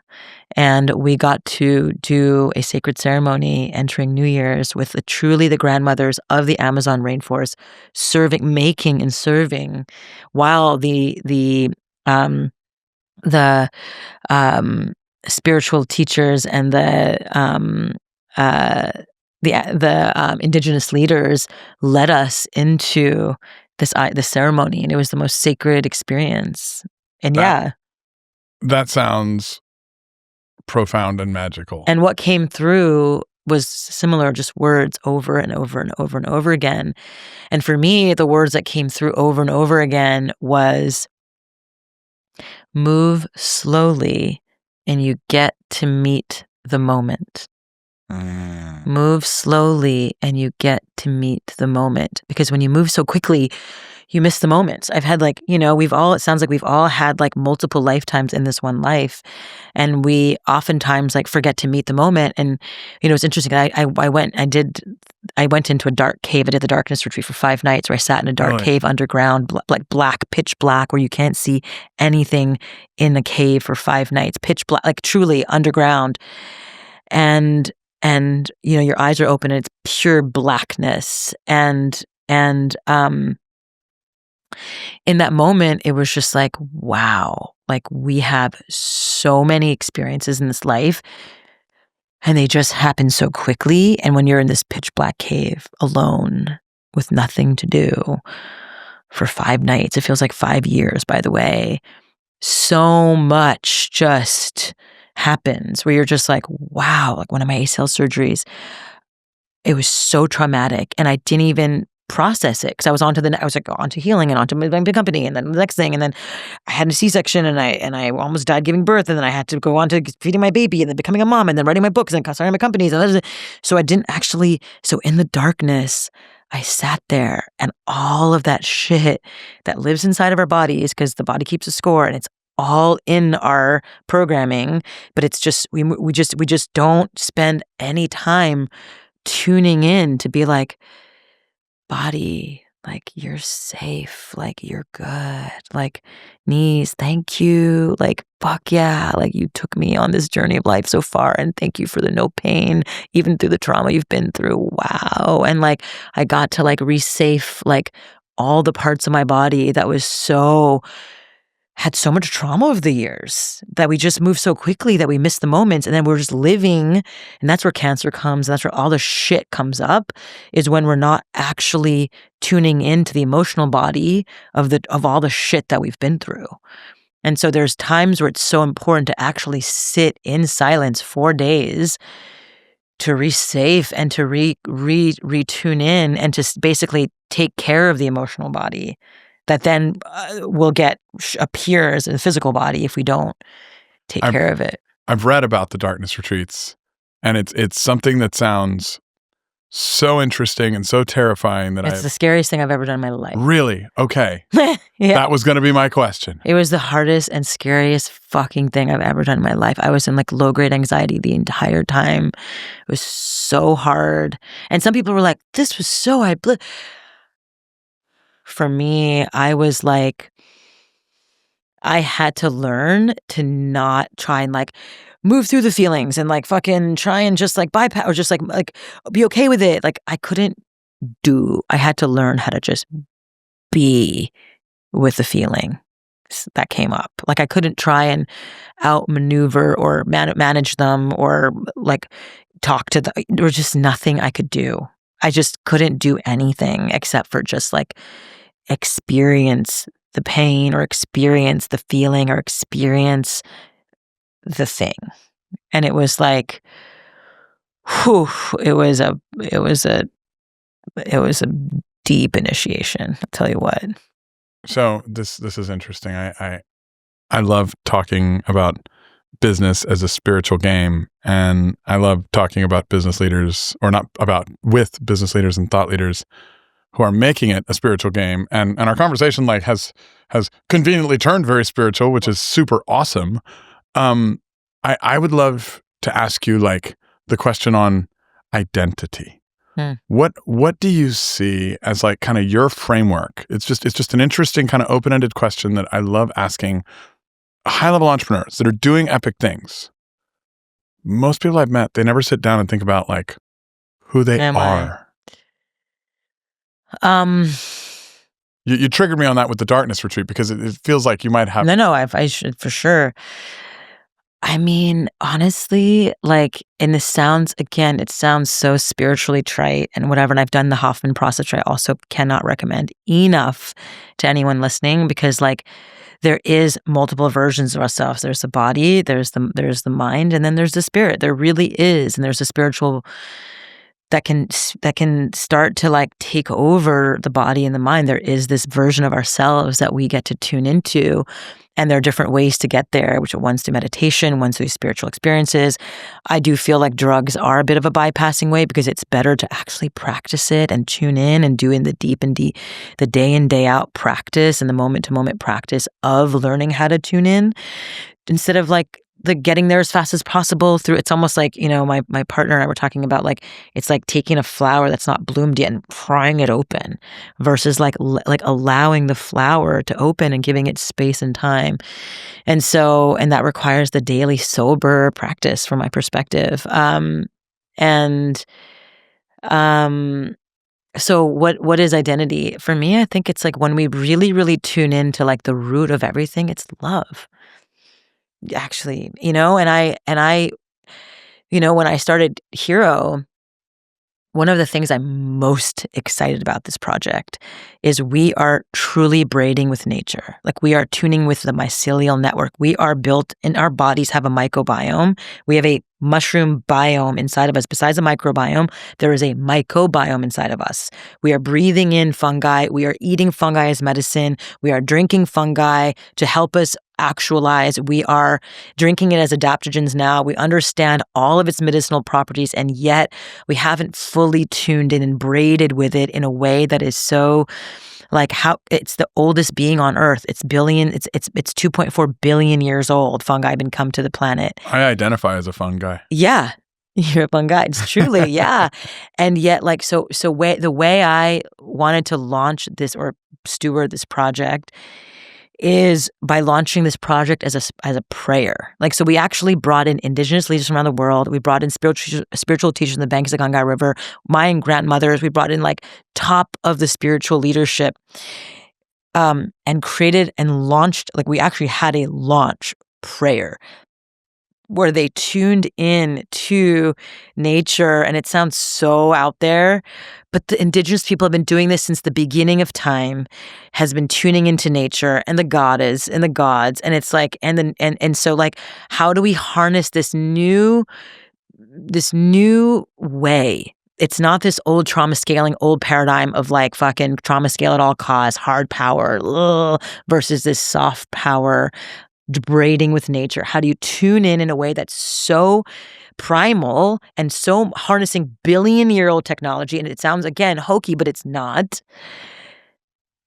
And we got to do a sacred ceremony entering New Year's with truly the grandmothers of the Amazon rainforest making and serving, while the spiritual teachers and the indigenous leaders led us into the ceremony, and it was the most sacred experience. And that sounds profound and magical. And what came through was similar, just words over and over and over and over again. And for me, the words that came through over and over again was, move slowly and you get to meet the moment. Move slowly and you get to meet the moment. Because when you move so quickly, you miss the moments. I've had it sounds like we've all had like multiple lifetimes in this one life. And we oftentimes like forget to meet the moment. And, it's interesting. I went into a dark cave. I did the darkness retreat for 5 nights where I sat in a dark cave underground, like black, pitch black, where you can't see anything in the cave for 5 nights, pitch black, like truly underground. And your eyes are open and it's pure blackness. And in that moment, it was just like, wow, like we have so many experiences in this life. And they just happen so quickly. And when you're in this pitch black cave alone with nothing to do for 5 nights, it feels like 5 years, by the way, so much just happens where you're just like, wow, like one of my ACL surgeries, it was so traumatic. And I didn't even process it because I was onto healing and onto my big company and then the next thing. And then I had a C-section and I almost died giving birth. And then I had to go on to feeding my baby and then becoming a mom and then writing my books and starting my companies. So I didn't actually, so in the darkness, I sat there and all of that shit that lives inside of our bodies, because the body keeps a score and it's all in our programming, but it's just, we just don't spend any time tuning in to be like, body, like you're safe, like you're good, like knees, thank you, like fuck yeah, like you took me on this journey of life so far and thank you for the no pain, even through the trauma you've been through, wow. And like I got to like resafe like all the parts of my body that had so much trauma over the years that we just move so quickly that we miss the moments. And then we're just living. And that's where cancer comes. And that's where all the shit comes up, is when we're not actually tuning into the emotional body of all the shit that we've been through. And so there's times where it's so important to actually sit in silence 4 days to resafe and to retune in and to basically take care of the emotional body that then will appears in the physical body if we don't take care of it. I've read about the darkness retreats, and it's something that sounds so interesting and so terrifying that it's the scariest thing I've ever done in my life. Really? Okay. Yeah. That was going to be my question. It was the hardest and scariest fucking thing I've ever done in my life. I was in like low-grade anxiety the entire time. It was so hard. And some people were like, this was so For me, I was like, I had to learn to not try and like move through the feelings and like fucking try and just like bypass or just like be okay with it. Like I had to learn how to just be with the feeling that came up. Like I couldn't try and outmaneuver or manage them or like talk to them. There was just nothing I could do. I just couldn't do anything except for just like experience the pain or experience the feeling or experience the thing. And it was like, whew, it was a deep initiation, I'll tell you what. So this is interesting. I love talking about business as a spiritual game, and I love talking about business leaders, or not about, with business leaders and thought leaders who are making it a spiritual game. And our conversation like has conveniently turned very spiritual, which is super awesome. I would love to ask you like the question on identity. What do you see as like kind of your framework? It's just an interesting kind of open-ended question that I love asking high-level entrepreneurs that are doing epic things. Most people I've met, they never sit down and think about like who they are. You triggered me on that with the darkness retreat because it feels like you might have. No, I should for sure. I mean, honestly, like, and it sounds so spiritually trite and whatever. And I've done the Hoffman process, which I also cannot recommend enough to anyone listening, because like there is multiple versions of ourselves. There's the body, there's the mind, and then there's the spirit. There really is. And there's a spiritual that can start to like take over the body and the mind. There is this version of ourselves that we get to tune into. And there are different ways to get there, which one's through meditation, one's through spiritual experiences. I do feel like drugs are a bit of a bypassing way because it's better to actually practice it and tune in and do in the the day in, day out practice and the moment to moment practice of learning how to tune in, instead of like the getting there as fast as possible through. It's almost like, you know, my partner and I were talking about, like, it's like taking a flower that's not bloomed yet and prying it open versus like allowing the flower to open and giving it space and time. And that requires the daily sober practice from my perspective. So what is identity? For me, I think it's like when we really, really tune into like the root of everything, it's love. Actually, you know, and I, when I started Hiro, one of the things I'm most excited about this project is we are truly braiding with nature. Like we are tuning with the mycelial network. We are built, and our bodies have a microbiome. We have a mushroom biome inside of us. Besides the microbiome, there is a mycobiome inside of us. We are breathing in fungi. We are eating fungi as medicine. We are drinking fungi to help us actualize. We are drinking it as adaptogens now. We understand all of its medicinal properties, and yet we haven't fully tuned in and braided with it in a way that is so like how it's the oldest being on Earth. It's 2.4 billion years old. Fungi have been come to the planet. I identify as a fungi. Yeah. You're a fungi. It's truly, yeah. And yet, the way I wanted to launch this or steward this project is by launching this project as a prayer. So we actually brought in indigenous leaders from around the world. We brought in spiritual teachers in the banks of the Ganga River, Mayan grandmothers. We brought in top of the spiritual leadership, and created and launched. We actually had a launch prayer where they tuned in to nature. And it sounds so out there, but the indigenous people have been doing this since the beginning of time, has been tuning into nature and the goddess and the gods. And it's so how do we harness this new way? It's not this old trauma scaling, old paradigm of fucking trauma scale at all costs, hard power, versus this soft power, braiding with nature. How do you tune in a way that's so primal and so harnessing billion-year-old technology? And it sounds, again, hokey, but it's not.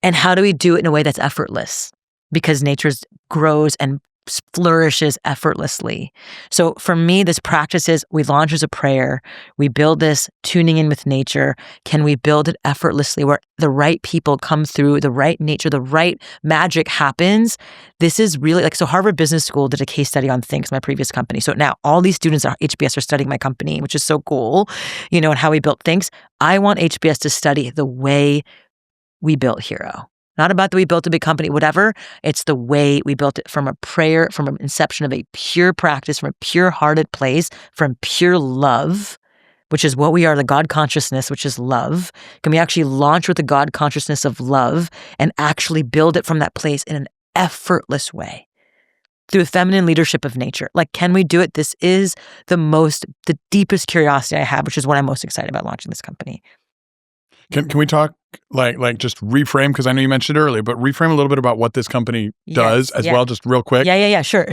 And how do we do it in a way that's effortless? Because nature grows and flourishes effortlessly. So for me, this practice is we launch as a prayer. We build this tuning in with nature. Can we build it effortlessly where the right people come through, the right nature, the right magic happens? This is really so Harvard Business School did a case study on Thinx, my previous company. So now all these students at HBS are studying my company, which is so cool, and how we built Thinx. I want HBS to study the way we built Hiro. Not about that we built a big company, whatever. It's the way we built it from a prayer, from an inception of a pure practice, from a pure-hearted place, from pure love, which is what we are, the God consciousness, which is love. Can we actually launch with the God consciousness of love and actually build it from that place in an effortless way through the feminine leadership of nature? Can we do it? This is the deepest curiosity I have, which is what I'm most excited about launching this company. Can we talk just reframe, because I know you mentioned it earlier, but reframe a little bit about what this company does well, just real quick. Yeah, sure.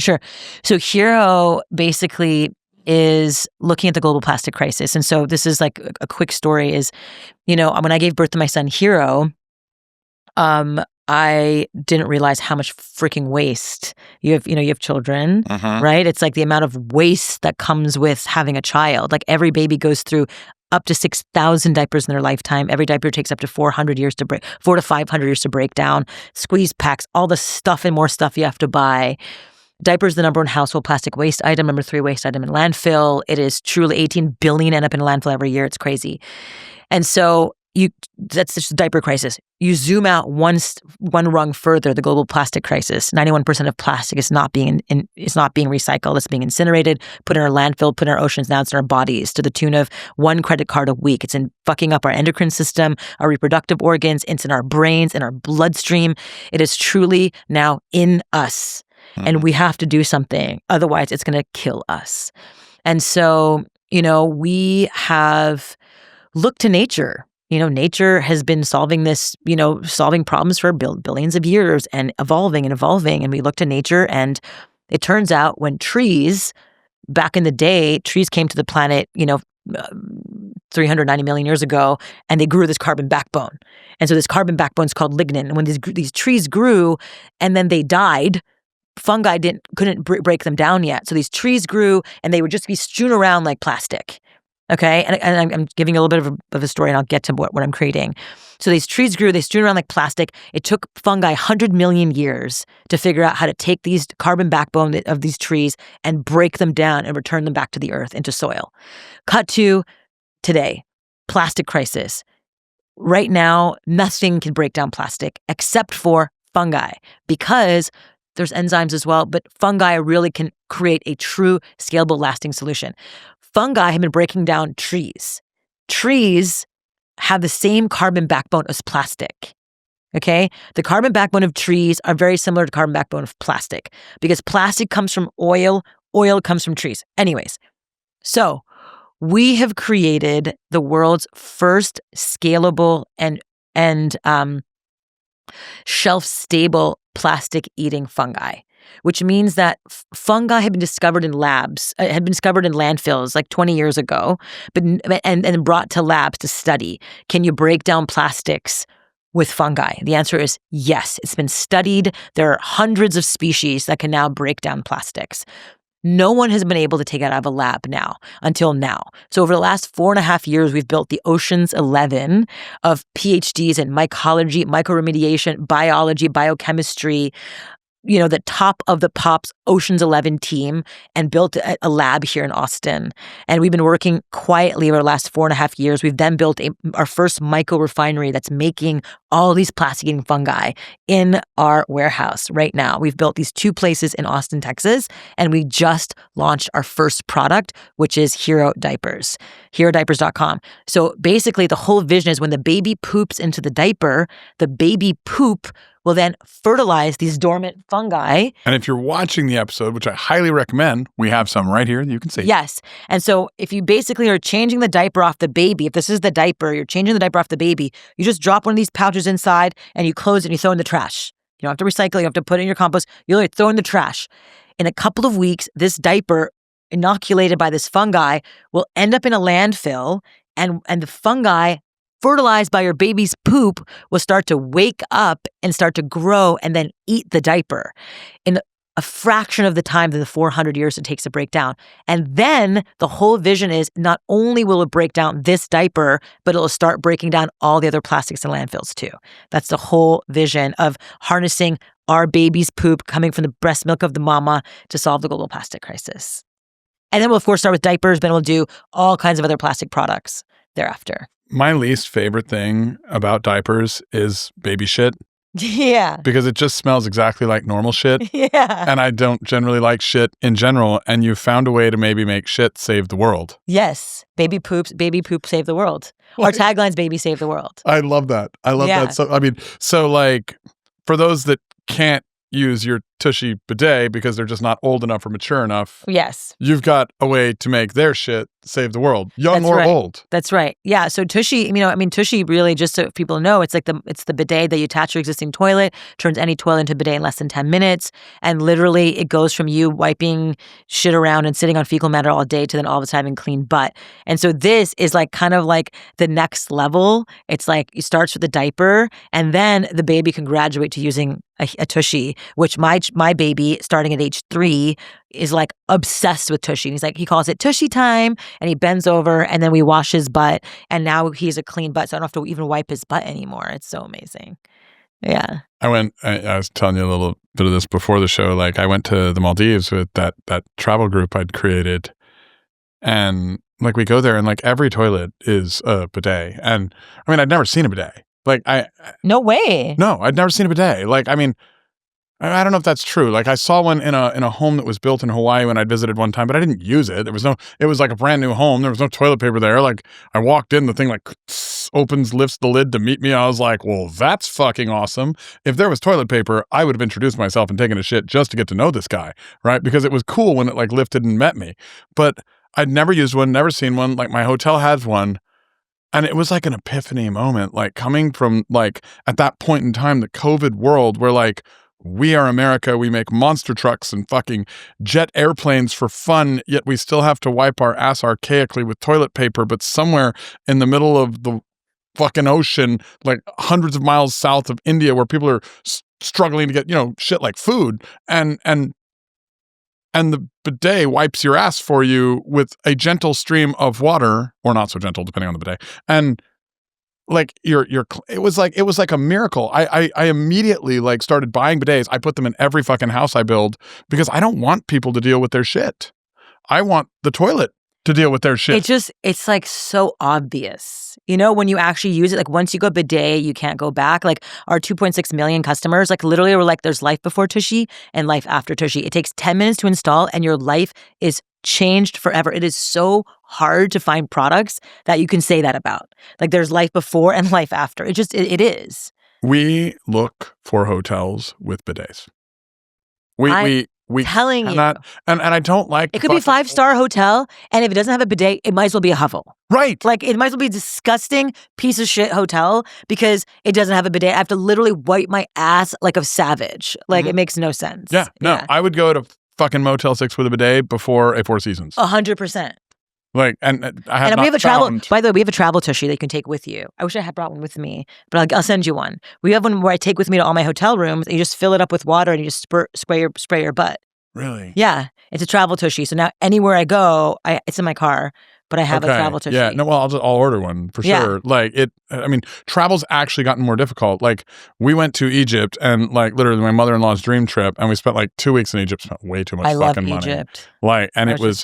So Hiro basically is looking at the global plastic crisis. And so this is a quick story is, when I gave birth to my son Hiro, I didn't realize how much freaking waste you have children, right? It's the amount of waste that comes with having a child. Every baby goes through up to 6,000 diapers in their lifetime. Every diaper takes up to 400 years to break, 400 to 500 years to break down. Squeeze packs, all the stuff and more stuff you have to buy. Diapers, the number one household plastic waste item, number 3 waste item in landfill. It is truly 18 billion end up in landfill every year. It's crazy. And so that's just the diaper crisis. You zoom out one rung further, the global plastic crisis. 91% of plastic is not being recycled. It's being incinerated, put in our landfill, put in our oceans. Now it's in our bodies to the tune of 1 credit card a week. It's fucking up our endocrine system, our reproductive organs. It's in our brains, in our bloodstream. It is truly now in us. And we have to do something. Otherwise, it's going to kill us. And so, we have looked to nature. Nature has been solving problems for billions of years and evolving. And we look to nature, and it turns out when back in the day, trees came to the planet, 390 million years ago, and they grew this carbon backbone. And so this carbon backbone is called lignin. And when these trees grew and then they died, fungi couldn't break them down yet. So these trees grew and they would just be strewn around like plastic. Okay, and I'm giving a little bit of a story, and I'll get to what I'm creating. So these trees grew, they strewn around like plastic. It took fungi 100 million years to figure out how to take these carbon backbone of these trees and break them down and return them back to the earth, into soil. Cut to today, plastic crisis. Right now, nothing can break down plastic except for fungi, because there's enzymes as well, but fungi really can create a true scalable, lasting solution. fungi have been breaking down trees. Trees have the same carbon backbone as plastic. Okay? The carbon backbone of trees are very similar to carbon backbone of plastic because plastic comes from oil comes from trees. Anyways, so we have created the world's first scalable and shelf-stable plastic-eating fungi, which means that fungi had been discovered in labs, had been discovered in landfills like 20 years ago, and brought to labs to study. Can you break down plastics with fungi? The answer is yes. It's been studied. There are hundreds of species that can now break down plastics. No one has been able to take it out of a lab until now. So over the last 4.5 years, we've built the Ocean's 11 of PhDs in mycology, microremediation, biology, biochemistry, the top of the Pops Ocean's 11 team, and built a lab here in Austin. And we've been working quietly over the last 4.5 years. We've then built our first micro-refinery that's making all these plastic-eating fungi in our warehouse right now. We've built these 2 places in Austin, Texas, and we just launched our first product, which is Hiro diapers, HiroDiapers.com. So basically, the whole vision is when the baby poops into the diaper, the baby poop will then fertilize these dormant fungi. And if you're watching the episode, which I highly recommend, we have some right here that you can see. Yes. And so if you basically are changing the diaper off the baby, if this is the diaper, you're changing the diaper off the baby, you just drop one of these pouches inside and you close it and you throw it in the trash. You don't have to recycle, you have to put it in your compost, you literally throw it in the trash. In a couple of weeks, this diaper, inoculated by this fungi, will end up in a landfill, and the fungi fertilized by your baby's poop will start to wake up and start to grow and then eat the diaper in a fraction of the time than the 400 years it takes to break down. And then the whole vision is not only will it break down this diaper, but it'll start breaking down all the other plastics in landfills too. That's the whole vision of harnessing our baby's poop coming from the breast milk of the mama to solve the global plastic crisis. And then we'll, of course, start with diapers, but we'll do all kinds of other plastic products thereafter. My least favorite thing about diapers is baby shit. Yeah. Because it just smells exactly like normal shit. Yeah. And I don't generally like shit in general. And you found a way to maybe make shit save the world. Yes. Baby poop save the world. Our tagline's baby save the world. I love that. I love that. So like for those that can't use your TUSHY bidet because they're just not old enough or mature enough. Yes. You've got a way to make their shit save the world, young or old. That's right. Yeah. So TUSHY, TUSHY really, just so people know, it's the bidet that you attach to your existing toilet, turns any toilet into a bidet in less than 10 minutes. And literally it goes from you wiping shit around and sitting on fecal matter all day to then all of a sudden having clean butt. And so this is kind of like the next level. It's like it starts with the diaper and then the baby can graduate to using a TUSHY, which my baby, starting at age 3, is obsessed with TUSHY. He calls it TUSHY time, and he bends over, and then we wash his butt, and now he's a clean butt, so I don't have to even wipe his butt anymore. It's so amazing. Yeah. I was telling you a little bit of this before the show. I went to the Maldives with that travel group I'd created, and we go there, and every toilet is a bidet. And I'd never seen a bidet. No way. No, I'd never seen a bidet. I don't know if that's true. I saw one in a home that was built in Hawaii when I visited one time, but I didn't use it. It was a brand new home. There was no toilet paper there. I walked in, the thing opens, lifts the lid to meet me. I was like, well, that's fucking awesome. If there was toilet paper, I would have introduced myself and taken a shit just to get to know this guy, right? Because it was cool when it lifted and met me. But I'd never used one, never seen one. My hotel has one. And it was an epiphany moment, coming from at that point in time, the COVID world where we are America, we make monster trucks and fucking jet airplanes for fun, yet we still have to wipe our ass archaically with toilet paper, but somewhere in the middle of the fucking ocean, hundreds of miles south of India, where people are struggling to get, shit like food, and the bidet wipes your ass for you with a gentle stream of water, or not so gentle, depending on the bidet, and it was like a miracle. I immediately started buying bidets. I put them in every fucking house I build because I don't want people to deal with their shit. I want the toilet to deal with their shit. It's so obvious. When you actually use it, once you go bidet, you can't go back. Our 2.6 million customers, literally we're there's life before TUSHY and life after TUSHY. It takes 10 minutes to install and your life is changed forever. It is so hard to find products that you can say that about. Like there's life before and life after. It is. We look for hotels with bidets. We telling cannot, you. And I don't like it could be a 5-star hotel, and if it doesn't have a bidet, it might as well be a hovel. Right. Like it might as well be a disgusting piece of shit hotel because it doesn't have a bidet. I have to literally wipe my ass like a savage. Like it makes no sense. Yeah. No, I would go to fucking Motel 6 with a bidet before a Four Seasons. 100%. Like, and I have and not we have a travel. found... By the way, we have a travel tushy that you can take with you. I wish I had brought one with me, but I'll send you one. We have one where I take with me to all my hotel rooms. And you just fill it up with water and you just spray your butt. Really? Yeah, it's a travel tushy. So now anywhere I go, it's in my car, but I have a travel tushy. Yeah, no, well, I'll order one for sure. Like travel's actually gotten more difficult. Like we went to Egypt and like literally my mother-in-law's dream trip, and we spent like 2 weeks in Egypt. Spent way too much fucking money. I love Egypt. Like, and it was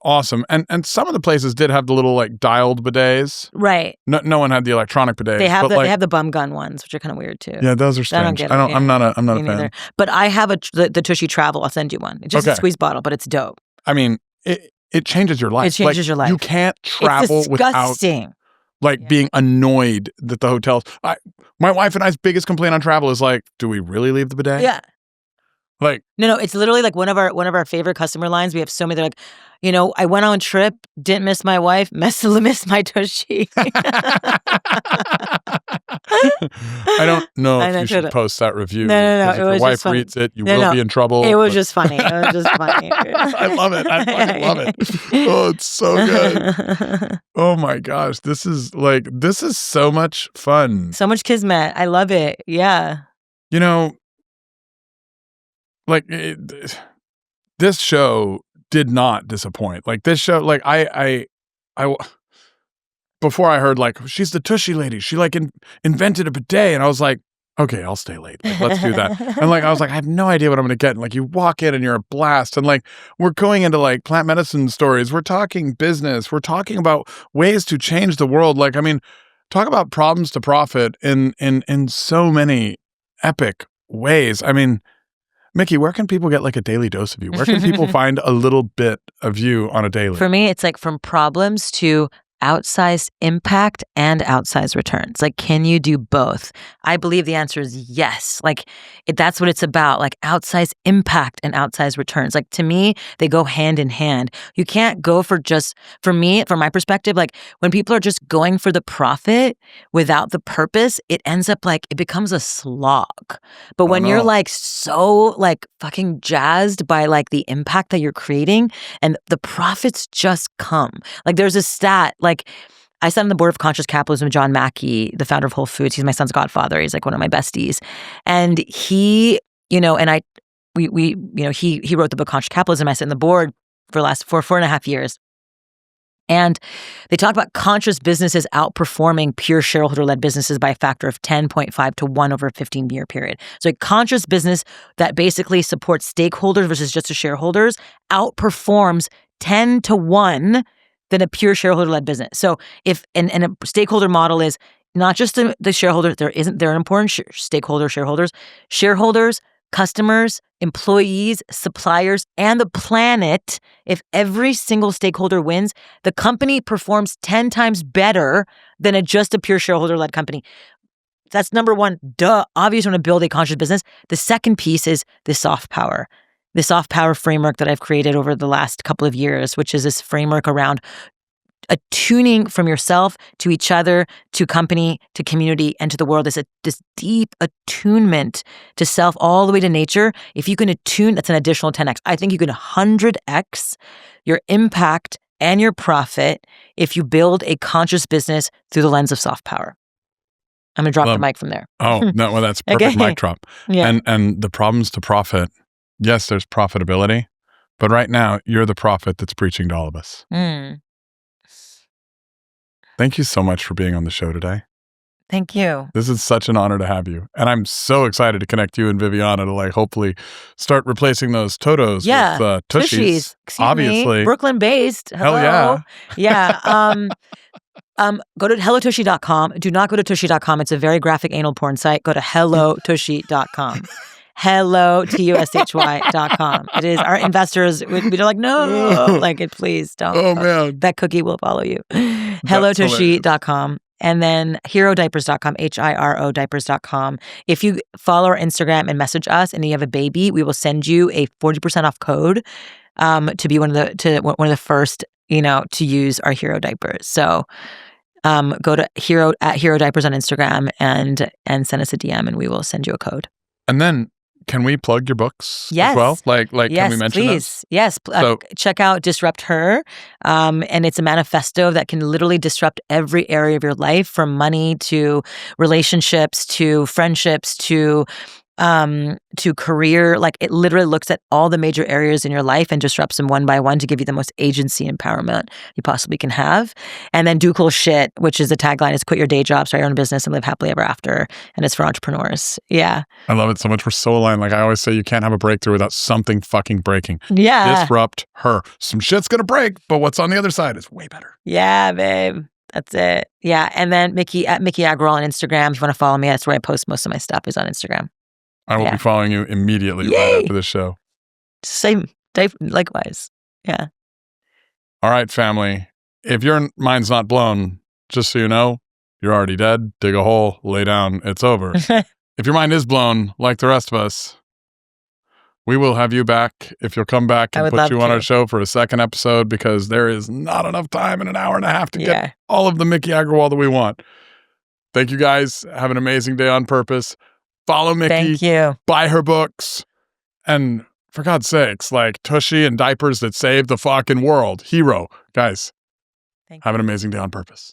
awesome. And some of the places did have the little like dialed bidets. Right. No one had the electronic bidets. They have the bum gun ones, which are kind of weird too. Yeah, those are strange. I'm not a fan. Either. But I have the Tushy Travel. I'll send you one. It's just a squeeze bottle, but it's dope. I mean, it changes your life. It changes your life. You can't travel without being annoyed that the hotels. My wife and I's biggest complaint on travel is like, do we really leave the bidet? Yeah. Like no, it's literally like one of our favorite customer lines. We have so many. They're like, I went on a trip, didn't miss my wife, missed my tushy. I don't know if you should post that review. No. If your wife reads it, you will be in trouble. It was just funny. It was just funny. I love it. I fucking love it. Oh, it's so good. Oh my gosh. This is so much fun. So much kismet. I love it. Yeah. Like this show did not disappoint. Like this show, like I before I heard like she's the tushy lady, she like invented a bidet, and I was like, okay, I'll stay late. Like, let's do that. And like I was like, I have no idea what I'm going to get. And like you walk in and you're a blast, and like we're going into like plant medicine stories. We're talking business. We're talking about ways to change the world. Like I mean, talk about problems to profit in so many epic ways. I mean, Miki, where can people get like a daily dose of you? Where can people find a little bit of you on a daily? For me, it's like from problems to outsized impact and outsized returns. Like, can you do both? I believe the answer is yes. Like, that's what it's about. Like, outsized impact and outsized returns. Like, to me, they go hand in hand. You can't go for me, from my perspective, like when people are just going for the profit without the purpose, it ends up like, it becomes a slog. But when you're like so like fucking jazzed by like the impact that you're creating and the profits just come. Like, there's a stat, like I sat on the board of Conscious Capitalism with John Mackey, the founder of Whole Foods. He's my son's godfather. He's like one of my besties. And he, he wrote the book Conscious Capitalism. I sat on the board for the last 4.5 years. And they talk about conscious businesses outperforming pure shareholder-led businesses by a factor of 10.5 to 1 over a 15-year period. So a conscious business that basically supports stakeholders versus just the shareholders outperforms 10 to 1 than a pure shareholder-led business. So if and a stakeholder model is not just the shareholder, they're an important shareholders, customers, employees, suppliers, and the planet. If every single stakeholder wins, the company performs 10 times better than just a pure shareholder-led company. That's number one. Obvious when to build a conscious business. The second piece is the soft power framework that I've created over the last couple of years, which is this framework around attuning from yourself to each other, to company, to community, and to the world. This deep attunement to self all the way to nature. If you can attune, that's an additional 10x. I think you can 100x your impact and your profit if you build a conscious business through the lens of soft power. I'm going to drop the mic from there. Oh, no, well, that's perfect. Okay. Mic drop. Yeah. And the problems to profit, yes, there's profitability, but right now you're the prophet that's preaching to all of us. Thank you so much for being on the show today. Thank you. This is such an honor to have you. And I'm so excited to connect you and Viviana to like hopefully start replacing those Totos with Tushys. Obviously. Brooklyn-based. Hell yeah. Yeah. Go to hellotushy.com. Do not go to tushy.com. It's a very graphic anal porn site. Go to hellotushy.com. hello, TUSHY.com. It is our investors. We're like, no, like it, please don't. Oh, man. That cookie will follow you. Hello, TUSHY.com. And then HiroDiapers.com, HIRO diapers.com. If you follow our Instagram and message us and you have a baby, we will send you a 40% off code to be one of the first, to use our Hiro diapers. So go to Hiro Diapers on Instagram and send us a DM and we will send you a code. And then can we plug your books yes. as well? Like yes, can we mention please. those? Yes, so, check out Disrupt Her. And it's a manifesto that can literally disrupt every area of your life, from money to relationships to friendships to career. Like, it literally looks at all the major areas in your life and disrupts them one by one to give you the most agency and empowerment you possibly can have. And then Do Cool Shit, which is the tagline, is quit your day job, start your own business, and live happily ever after. And it's for entrepreneurs. Yeah. I love it so much. We're so aligned. Like I always say, you can't have a breakthrough without something fucking breaking. Yeah. Disrupt her. Some shit's going to break, but what's on the other side is way better. Yeah, babe. That's it. Yeah. And then Miki Agrawal on Instagram. If you want to follow me, that's where I post most of my stuff, is on Instagram. I will be following you immediately right after this show. Same. Likewise. Yeah. All right, family. If your mind's not blown, just so you know, you're already dead. Dig a hole, lay down. It's over. If your mind is blown, like the rest of us, we will have you back if you'll come back and put you on our show for a second episode, because there is not enough time in an hour and a half to get all of the Miki Agrawal that we want. Thank you, guys. Have an amazing day on purpose. Follow Miki. Thank you. Buy her books. And for God's sakes, like Tushy and diapers that save the fucking world. Hiro. Guys, have an amazing day on purpose.